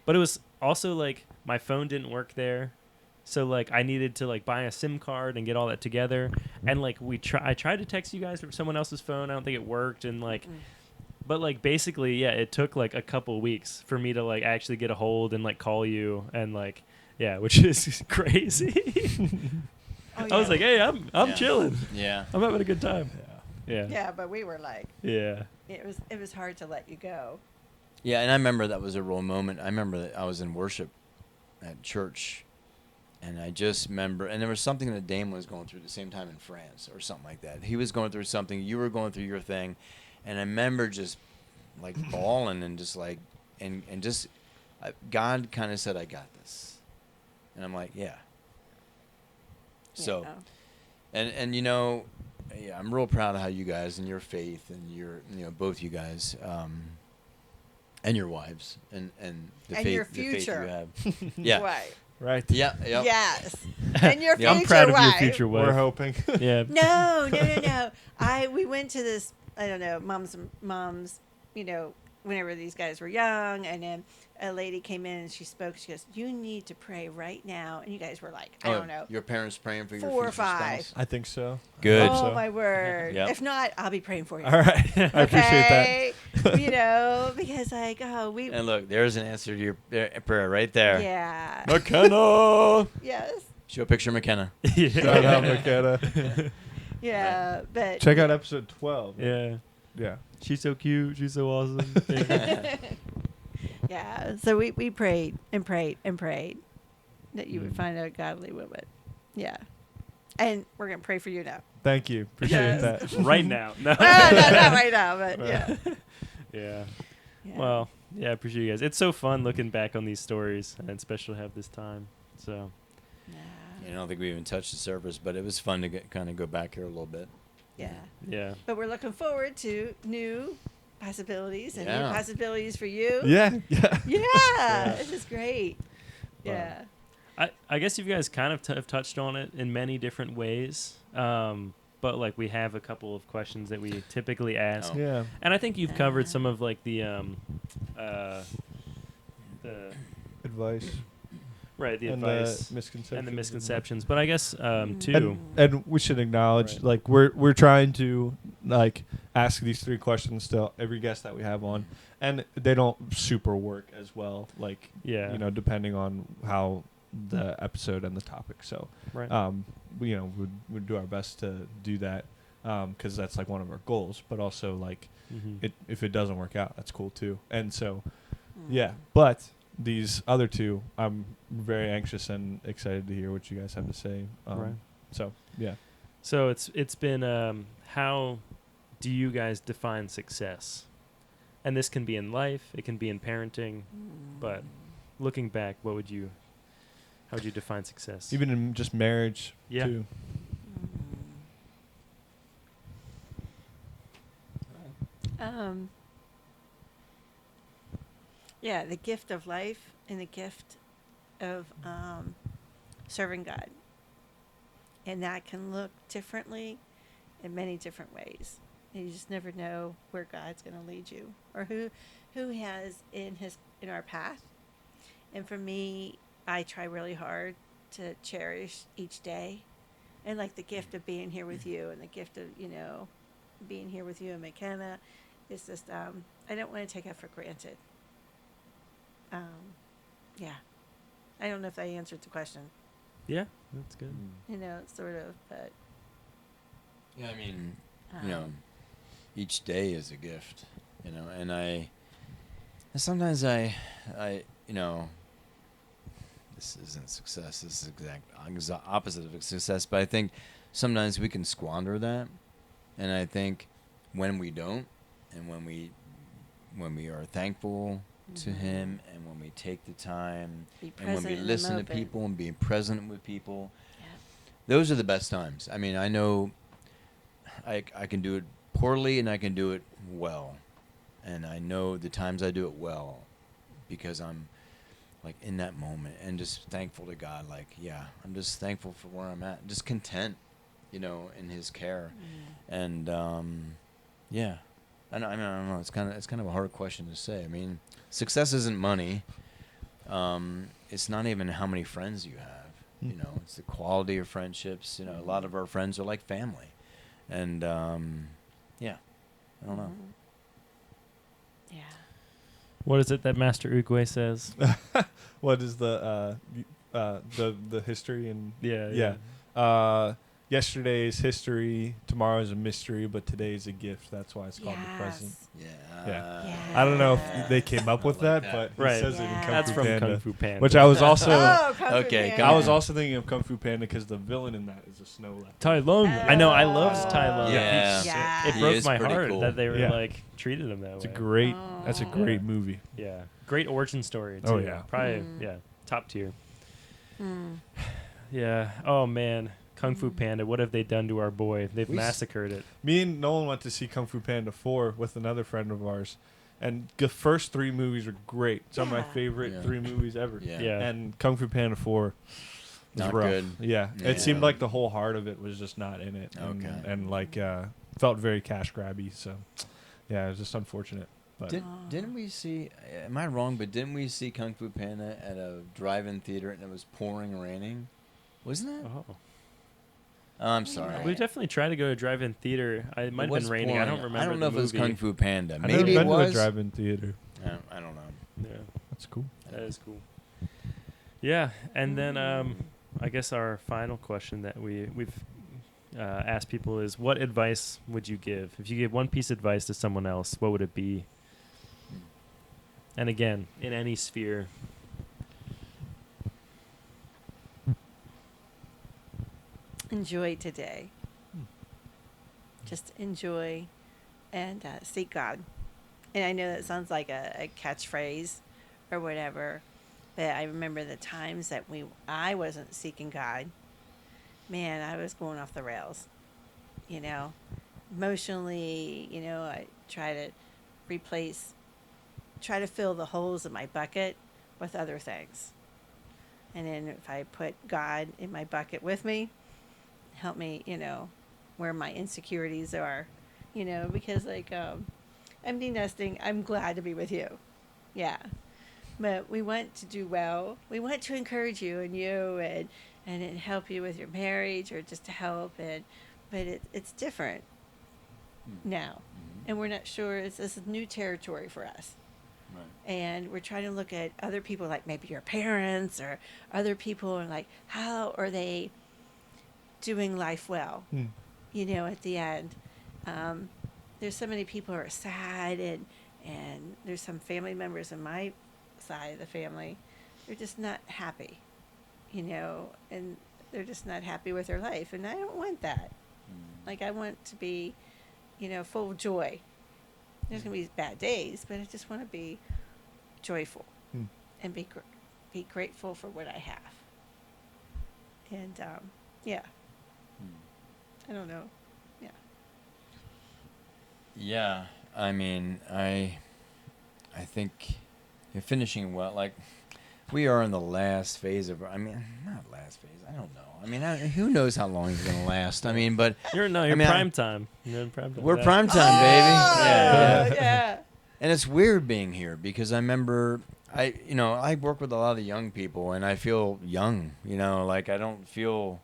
but it was also like my phone didn't work there. So like I needed to like buy a SIM card and get all that together, and like I tried to text you guys from someone else's phone. I don't think it worked, and like, but like basically, yeah, it took like a couple weeks for me to like actually get a hold and like call you and like, yeah, which is crazy. Oh, I was like, hey, I'm Yeah. chilling. Yeah. I'm having a good time. Yeah. yeah, but we were like, Yeah. it was hard to let you go. Yeah, and I remember that was a real moment. I remember that I was in worship at church, and I just remember, and there was something that Dame was going through at the same time in France or something like that. He was going through something, you were going through your thing, and I remember just like bawling and just like, and just, God kind of said, I got this. And I'm like, yeah. So, Yeah. and yeah, I'm real proud of how you guys and your faith and your, both you guys, and your wives and the And faith, your the faith you future. have. Yeah. Right. Right. Yeah. Yep. Yes. And your Yeah. future I'm proud of wife. your future wife. We're hoping. Yeah. No. We went to this. I don't know. Moms. Whenever these guys were young, and then a lady came in and she spoke. She goes, "You need to pray right now." And you guys were like, I don't know, Your parents praying for your 4 or future 5. spouse? I think so. Good. Oh so. my word! Yep. If not, I'll be praying for you. All right. I appreciate that. Okay? Because we. And look, there's an answer to your prayer right there. Yeah. McKenna. Yes. Show a picture of McKenna. Shout out McKenna. Yeah, but Check out episode 12. Yeah. Yeah. She's so cute. She's so awesome. Yeah. So we prayed and prayed and prayed that you would Mm. find a godly woman. Yeah. And we're gonna pray for you now. Thank you. Appreciate Yes. that. Right now. No. No, not right now, but yeah. Yeah. Yeah. Well, yeah, I appreciate you guys. It's so fun looking back on these stories, and especially have this time. So, I don't think we even touched the surface, but it was fun to kind of go back here a little bit. Yeah. yeah. But we're looking forward to new possibilities and new Yeah. possibilities for you. Yeah. Yeah. Yeah. This is great. But- Yeah. I guess you guys kind of have touched on it in many different ways. But like we have a couple of questions that we typically ask. Oh. Yeah. And I think you've covered some of like the Advice. right, the and advice the misconceptions. and the misconceptions. But I guess too. And we should acknowledge, Right. like, we're trying to, like, ask these 3 questions to every guest that we have on. And they don't super work as well, like, Yeah. depending on how the episode and the topic. So, Right. we'd do our best to do that, because that's, like, one of our goals. But also, like, Mhm. if it doesn't work out, that's cool, too. And so, Mm. yeah. But these other 2, I'm very anxious and excited to hear what you guys have to say. Right. So, yeah. So it's been how do you guys define success? And this can be in life, it can be in parenting, but looking back, how would you define success? Even in just marriage, Yeah. too. Yeah, the gift of life and the gift of serving God. And that can look differently in many different ways. And you just never know where God's going to lead you or who he has in our path. And for me, I try really hard to cherish each day and like the gift of being here with you, and the gift of being here with you and McKenna. It's just I don't want to take it for granted. Yeah, I don't know if I answered the question. Yeah, that's good. Sort of, but Yeah, I mean, each day is a gift, and sometimes I, this isn't success. This is exact opposite of success. But I think sometimes we can squander that, and I think when we don't, and when we are thankful to Him, and when we take the time, and when we listen to people and be present with people, those are the best times. I mean, I know I can do it poorly and I can do it well, and I know the times I do it well because I'm like in that moment and just thankful to God. Like, I'm just thankful for where I'm at, just content, in His care, and I don't know. It's kind of a hard question to say. I mean, success isn't money. It's not even how many friends you have. It's the quality of friendships. A lot of our friends are like family, and I don't know. Yeah. What is it that Master Uguay says? What is the history and Yeah. yesterday's history, tomorrow's a mystery, but today's a gift. That's why it's called the present. Yeah. I don't know if they came up with like that, that. but Right. he says it in Yeah. Kung That's Fu from Panda, Kung Fu Panda. which I was also Kung Fu Okay, Panda. I was also thinking of Kung Fu Panda because the villain in that is a snow leopard. Tai Lung. I know. I love Oh. Tai Lung. Yeah. Yeah. It He broke is my pretty heart cool. that they were Yeah. like treated him that It's a way. great. Oh. That's a great movie. Yeah. Great origin story too. Oh, yeah. Probably top tier. Yeah. Oh man. Kung Fu Panda. What have they done to our boy? They've massacred it. Me and Nolan went to see Kung Fu Panda 4 with another friend of ours, and the first 3 movies are great. Some of my favorite 3 movies ever. Yeah. And Kung Fu Panda 4 was Not rough. good. Yeah. Yeah. It seemed like the whole heart of it was just not in it. Okay. And like felt very cash grabby. So yeah, it was just unfortunate. But Didn't we see? Am I wrong? But didn't we see Kung Fu Panda at a drive-in theater and it was pouring, raining? Wasn't it? Oh. I'm sorry. Right. We definitely tried to go to drive-in theater. It might have was been raining. I pouring. don't remember. I don't know if the it was movie. Kung Fu Panda. I've Maybe never it been to a was. drive-in theater. I don't know. Yeah. That's cool. That is cool. Yeah, and then I guess our final question that we've asked people is, what advice would you give? If you gave one piece of advice to someone else, what would it be? And again, in any sphere. Enjoy today. Just enjoy and seek God. And I know that sounds like a catchphrase or whatever, but I remember the times that I wasn't seeking God. Man, I was going off the rails. Emotionally, I try to fill the holes in my bucket with other things. And then if I put God in my bucket with me, help me, where my insecurities are, because like empty nesting, I'm glad to be with you. Yeah. But we want to do well. We want to encourage you and help you with your marriage or just to help. But it's different now. And we're not sure. This is new territory for us. Right. And we're trying to look at other people, like maybe your parents or other people, and like, how are they doing life well? At the end. There's so many people who are sad, and there's some family members on my side of the family, they're just not happy, and they're just not happy with their life. And I don't want that. Like, I want to be, full of joy. There's going to be bad days, but I just want to be joyful and be grateful for what I have. And, I don't know. Yeah. Yeah, I mean, I think you're finishing well. Like, we are in the last phase of. I mean, not last phase. I don't know. I mean, who knows how long he's gonna last? I mean, but You're prime time. You're in prime time. we're prime time, baby. Yeah. Yeah. And it's weird being here because I remember I work with a lot of young people and I feel young. Like I don't feel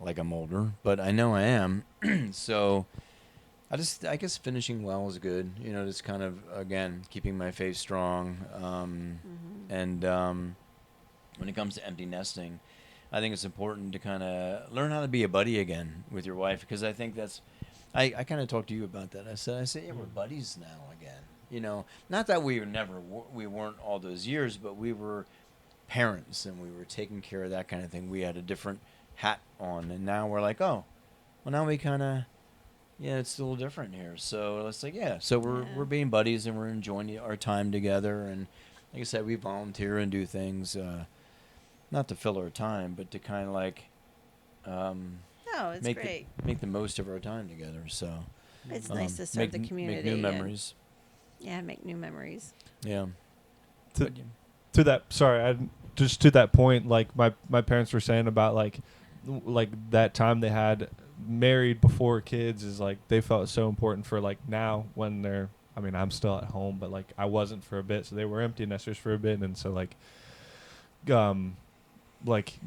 like I'm older, but I know I am. So I guess finishing well is good. You know, just kind of, again, keeping my faith strong. And when it comes to empty nesting, I think it's important to kind of learn how to be a buddy again with your wife, because I think that's, I kind of talked to you about that. I said, yeah, we're buddies now again. You know, not that we we weren't all those years, but we were parents and we were taking care of that kind of thing. We had a different hat on, and now we're like, oh, well, now we kind of, yeah, it's a little different here. So it's like, yeah, so we're being buddies and we're enjoying our time together. And like I said, we volunteer and do things, not to fill our time, but to kind of like, No, it's great. Make the most of our time together. So It's nice to serve the community. Make new memories. Yeah, make new memories. Yeah. To that, sorry, just to that point, like my parents were saying about like that time they had married before kids is like they felt so important for like now when they're, I mean, I'm still at home, but like I wasn't for a bit, so they were empty nesters for a bit, and so like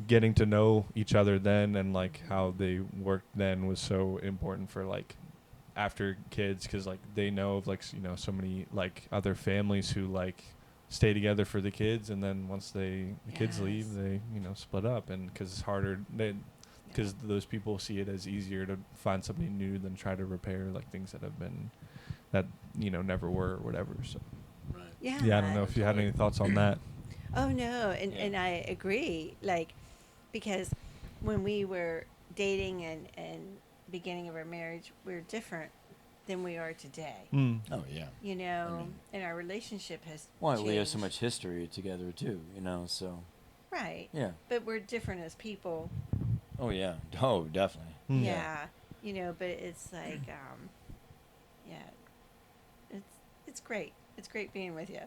getting to know each other then and like how they worked then was so important for like after kids, because like they know of like, you know, so many like other families who like stay together for the kids, and then once the kids leave, they, you know, split up, and because it's harder, because those people see it as easier to find something new than try to repair like things that have been, that, you know, never were or whatever. So Yeah. I don't know if you had any thoughts on that. Oh no, and I agree. Like, because when we were dating and beginning of our marriage, we were different than we are today. Oh yeah. You know, I mean, and our relationship has well, we have so changed. much history together too, you know. So Right. yeah. But we're different as people. Oh yeah. Oh definitely. Yeah. You know, but it's like, yeah, it's great. It's great being with you.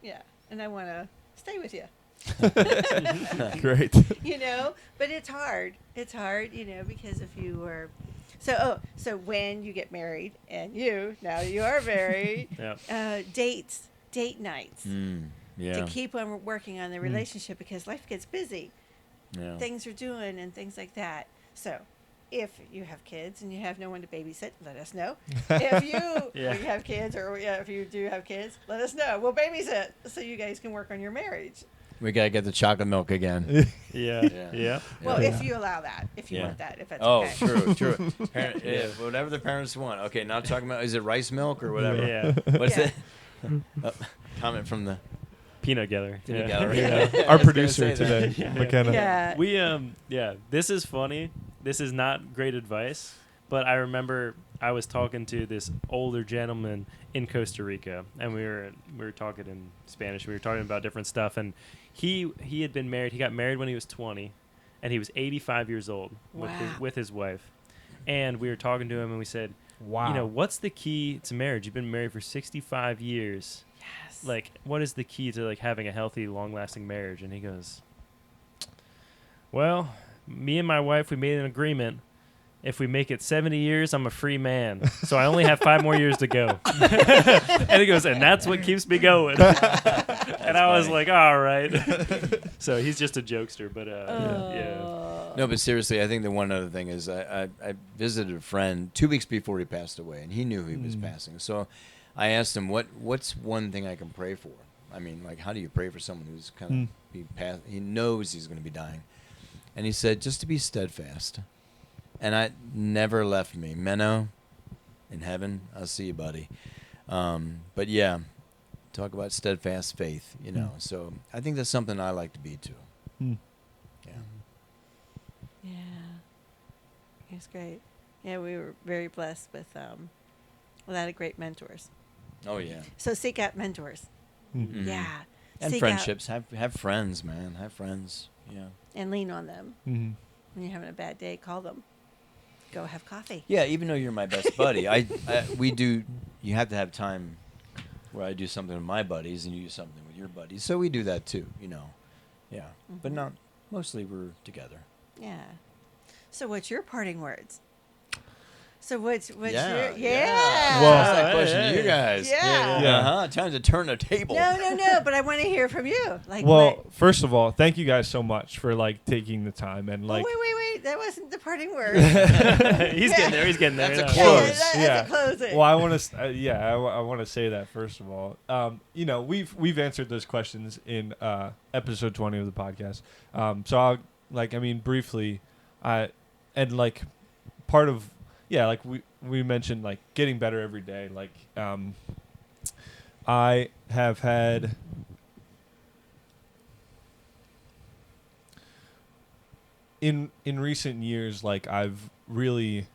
Yeah, and I want to stay with you. Great. You know, but it's hard. It's hard, you know, because if you were, so when you get married, and now you are married, date nights Yeah. to keep on working on the relationship, because life gets busy. Yeah. Things are doing and things like that. So if you have kids and you have no one to babysit, let us know. If you have kids, or if you do have kids, let us know. We'll babysit so you guys can work on your marriage. We gotta get the chocolate milk again. Yeah. Well, if you allow that, if you want that, if that's Oh, okay. true. Whatever the parents want. Okay, not talking about, is it rice milk or whatever? Yeah. What's Yeah. it? Comment from the Peanut gallery. peanut Yeah. gallery. Yeah. I was Our gonna producer say that. today, McKenna. Yeah. We this is funny. This is not great advice, but I remember I was talking to this older gentleman in Costa Rica, and we were talking in Spanish. We were talking about different stuff, and he had been married. He got married when he was 20, and he was 85 years old with his wife. And we were talking to him, and we said, Wow. you know, what's the key to marriage? You've been married for 65 years. Yes. Like, what is the key to like having a healthy, long-lasting marriage? And he goes, well, me and my wife, we made an agreement. If we make it 70 years, I'm a free man. So I only have 5 more years to go. And he goes, and that's what keeps me going. And I was like, all right. So he's just a jokester, but yeah. No, but seriously, I think the one other thing is I visited a friend 2 weeks before he passed away, and he knew he was passing. So I asked him, what's one thing I can pray for? I mean, like, how do you pray for someone who's kind of he knows he's going to be dying? And he said, just to be steadfast. And I never left me. Menno, in heaven, I'll see you, buddy. But yeah, talk about steadfast faith, you know. So I think that's something I like to be too. Yeah. Yeah. It's great. Yeah, we were very blessed with a lot of great mentors. Oh yeah. So seek out mentors. Mhm. Yeah. And Seek friendships. Have friends, man. Have friends. Yeah. out and lean on them. Mm-hmm. When you're having a bad day, call them. Go have coffee. Yeah, even though you're my best buddy, we do. You have to have time where I do something with my buddies and you do something with your buddies. So we do that too, you know. Yeah, but not mostly. We're together. Yeah. So what's your parting words? So what's Yeah. your yeah? Well, Ask that question to you guys. Yeah. Yeah. Uh-huh. Time to turn the table. No. But I want to hear from you. Like, Well, what? first of all, thank you guys so much for like taking the time and like. Wait. That wasn't the parting word. He's getting there. He's getting there. That's a Yeah. close. That's a closing. Well, I want to. I want to say that first of all. We've answered those questions in episode 20 of the podcast. So I'll briefly, part of we mentioned like getting better every day. Like I have had. In recent years, like I've really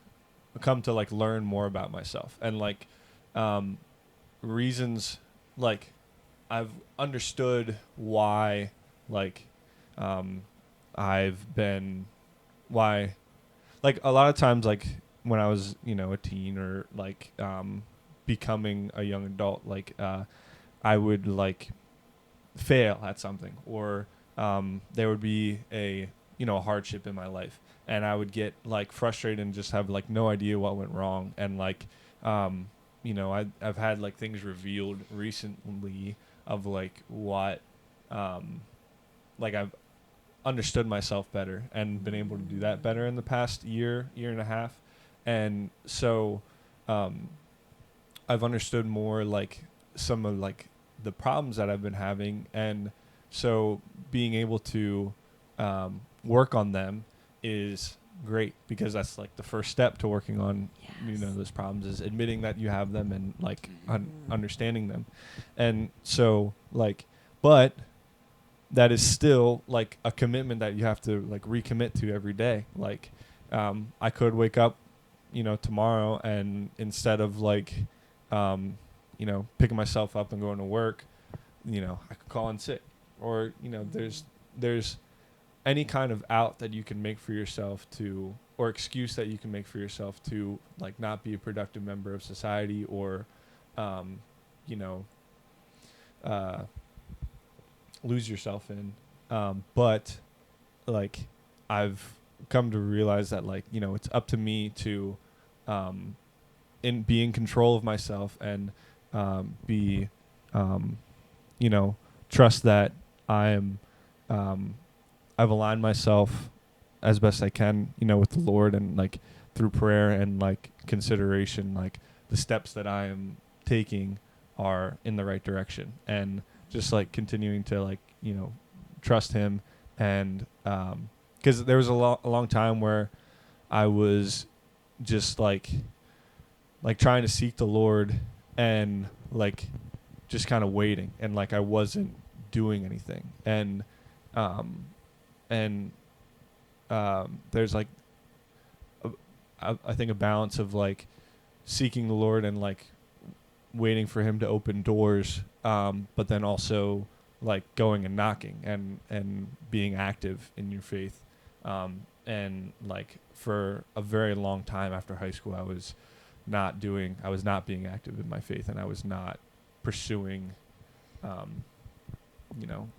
come to like learn more about myself and like reasons, like I've understood why like I've been why like a lot of times like when I was a teen or like becoming a young adult, like I would like fail at something or there would be a hardship in my life and I would get like frustrated and just have like no idea what went wrong and like I've had like things revealed recently of like what like I've understood myself better and been able to do that better in the past year and a half, and so I've understood more like some of like the problems that I've been having, and so being able to work on them is great because that's like the first step to working on those problems is admitting that you have them and like understanding them. And so like but that is still like a commitment that you have to like recommit to every day. Like I could wake up tomorrow and instead of like picking myself up and going to work, I could call in sick, or there's any kind of out that you can make for yourself to, or excuse that you can make for yourself to like not be a productive member of society or lose yourself in, but like I've come to realize that like it's up to me to be in control of myself and be trust that I am I've aligned myself as best I can, with the Lord, and like through prayer and like consideration, like the steps that I am taking are in the right direction, and just like continuing to like, trust Him. And because there was a long time where I was just like trying to seek the Lord and like just kind of waiting, and like I wasn't doing anything. And there's like I think a balance of like seeking the Lord and like waiting for Him to open doors, but then also like going and knocking and being active in your faith. And like for a very long time after high school, I was not being active in my faith, and I was not pursuing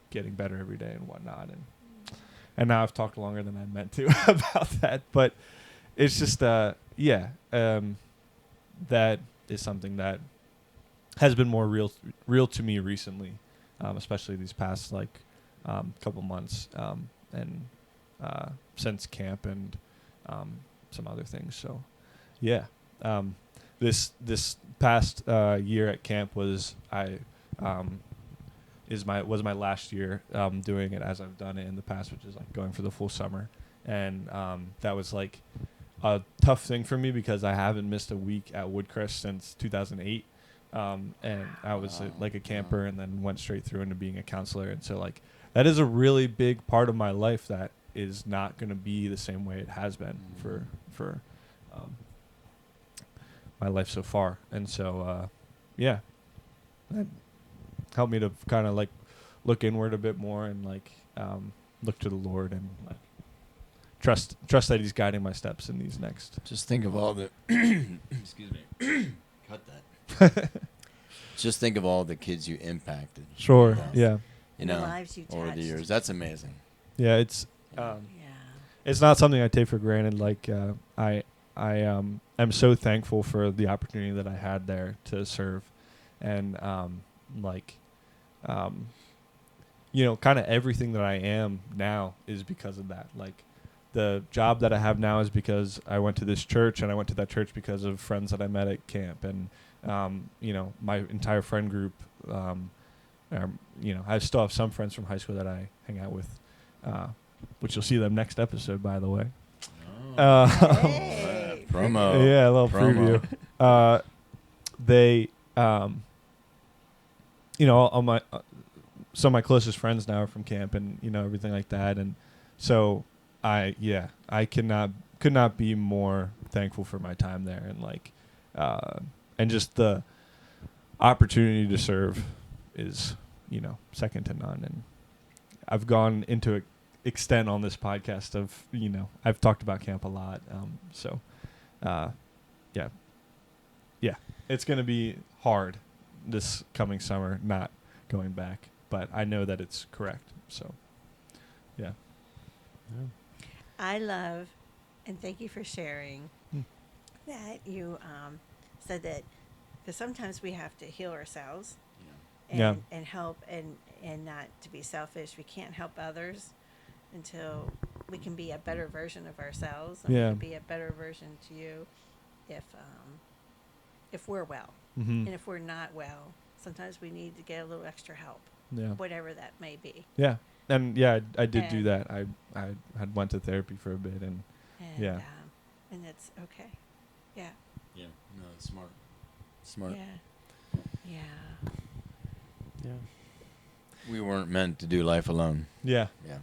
getting better every day and whatnot. And now I've talked longer than I meant to about that, but it's just that is something that has been more real to me recently, especially these past like couple months, and since camp and some other things. So this past year at camp was my last year doing it as I've done it in the past, which is like going for the full summer. And that was like a tough thing for me because I haven't missed a week at Woodcrest since 2008. And I was like a camper and then went straight through into being a counselor. And so like that is a really big part of my life that is not going to be the same way it has been for my life so far. And so that helped me to kind of like look inward a bit more and like look to the Lord and like trust that He's guiding my steps in these next. Just think of all the excuse me. Cut that. Just think of all the kids you impacted. Sure. Yes. Yeah. The lives you over the touched. years. That's amazing. Yeah. It's not something I take for granted. Like I I am so thankful for the opportunity that I had there to serve, and like, you know, kind of everything that I am now is because of that. Like, the job that I have now is because I went to this church, and I went to that church because of friends that I met at camp, and you know, my entire friend group. You know, I still have some friends from high school that I hang out with, which you'll see them next episode, by the way. Hey. Promo. Yeah, a little Promo. preview. They, you know, all my some of my closest friends now are from camp, and you know, everything like that, and so I could not be more thankful for my time there, and like, and just the opportunity to serve is, you know, second to none. And I've gone into extent on this podcast of, you know, I've talked about camp a lot. So, yeah, it's going to be hard this coming summer, not going back, but I know that it's correct. So, yeah. I love, and thank you for sharing Hmm. that you said that, because sometimes we have to heal ourselves Yeah. and help and not to be selfish. We can't help others until we can be a better version of ourselves, and Yeah. we can be a better version to you if we're well. Mm-hmm. And if we're not well, sometimes we need to get a little extra help, Yeah. whatever that may be. Yeah. And yeah, I did do And- that. I had went to therapy for a bit, and And, Yeah. And it's okay. Yeah. Yeah. No, it's smart. Smart. Yeah. Yeah. Yeah. We weren't meant to do life alone. yeah, Yeah.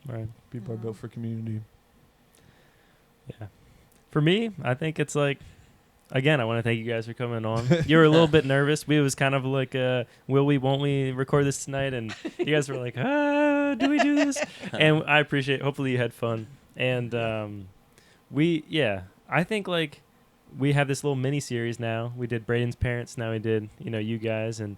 Right. people are built for community. Yeah. For me, I think it's like, again, I want to thank you guys for coming on. You were a little bit nervous. We was kind of like, will we, won't we record this tonight? And you guys were like, do we do this? And I appreciate, hopefully you had fun. And I think like we have this little mini series now. We did Braden's parents. Now we did, you know, you guys. And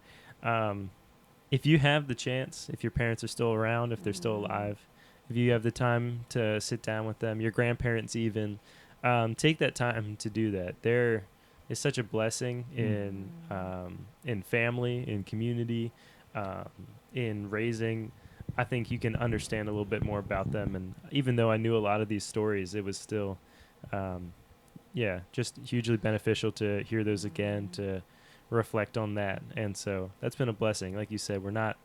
if you have the chance, if your parents are still around, if they're still alive, if you have the time to sit down with them, your grandparents even, take that time to do that. There is such a blessing in family, in community, in raising. I think you can understand a little bit more about them. And even though I knew a lot of these stories, it was still, just hugely beneficial to hear those again, to reflect on that. And so that's been a blessing. Like you said, we're not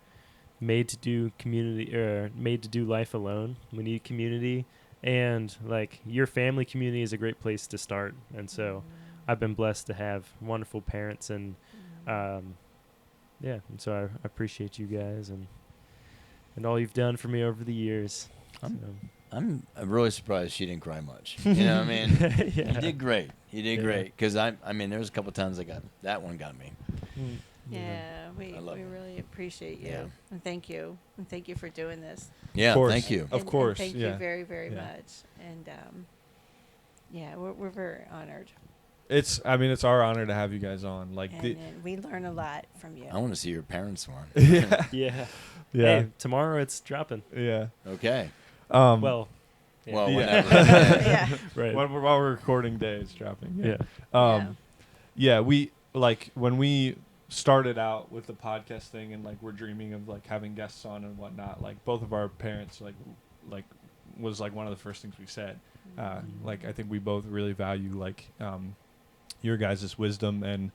made to do community or made to do life alone. We need community, and like your family community is a great place to start. And so I've been blessed to have wonderful parents, and and so I appreciate you guys and all you've done for me over the years. I'm really surprised she didn't cry much. You know what I mean? Yeah. You did great. You did Yeah. great. Because I mean, there was a couple times that one got me. Yeah, we I love it. really appreciate you. Yeah. And thank you. And thank you for doing this. Yeah, course. thank you. Of course, And thank yeah. you very, very Yeah. much. And we're very honored. It's our honor to have you guys on. Like, And we learn a lot from you. I want to see your parents one. yeah, Yeah. yeah, Hey, tomorrow it's dropping. yeah. Okay. Well, yeah. Well, Yeah. whenever. Yeah. right. While we're recording day, it's dropping. yeah. Yeah, we like when we started out with the podcast thing, and like we're dreaming of like having guests on and whatnot. Like both of our parents like was like one of the first things we said. Like I think we both really value like your guys' wisdom, and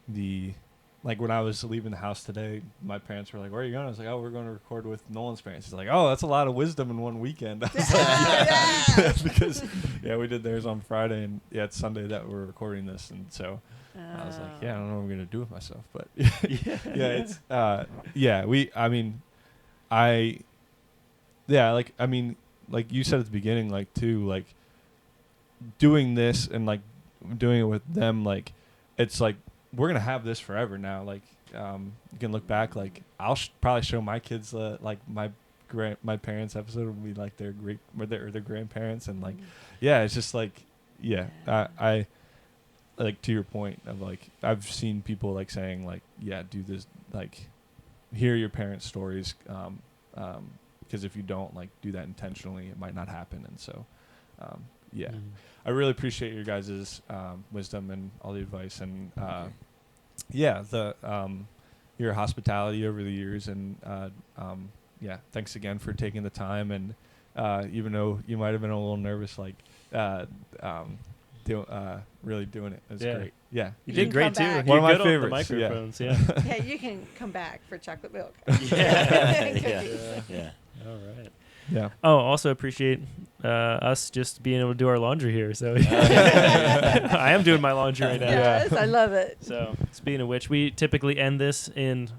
the like when I was leaving the house today, my parents were like, "Where are you going?" I was like, "Oh, we're going to record with Nolan's parents." He's like, "Oh, that's a lot of wisdom in one weekend." I was like, Yes! because we did theirs on Friday, and it's Sunday that we're recording this, and so I was like, I don't know what I'm gonna do with myself, but it's like you said at the beginning, like too, like doing this and like doing it with them, like it's like we're gonna have this forever now. Like you can look back, like I'll probably show my kids like my parents' episode will be like their their grandparents, and like it's just like I like to your point of like I've seen people like saying like do this, like hear your parents' stories, because if you don't like do that intentionally, it might not happen. And so yeah. Mm. I really appreciate your guys' wisdom and all the advice and yeah, your hospitality over the years and yeah, thanks again for taking the time and even though you might have been a little nervous, like really doing it. It was Yeah. great. Yeah, You You did can great come too. back. You're One of my good on the favorites, yeah. microphones. Yeah. Yeah, you can come back for chocolate milk. Yeah. Cookies. Yeah. All right. yeah. Oh, also appreciate us just being able to do our laundry here. So Yeah. I am doing my laundry right now. Yes, I love it. So speaking of which, we typically end this in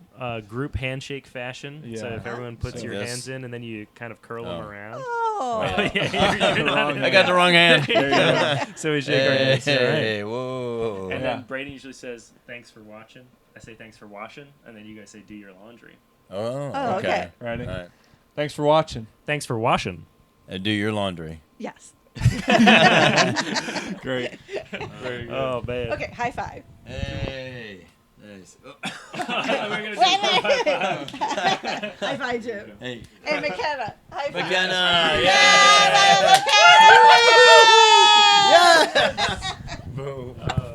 group handshake fashion. So Yeah. if everyone puts So your this- hands in and then you kind of curl them Oh. around. Oh. Yeah, you're not- I got the wrong hand. So we shake our hands. All right. Hey, whoa. And Yeah. then Brady usually says, "Thanks for watching." I say, "Thanks for washing," and then you guys say, "Do your laundry." Oh, Oh, okay. Ready? All right. Thanks for watching. Thanks for washing. Do your laundry. Yes. Great. Very good. Oh man. Okay, high five. Hey. Nice. Oh. We're gonna do Wait a a minute. High five, Jim. Hey. And McKenna. High five. McKenna. Yeah, Yeah. McKenna. Boom. Oh,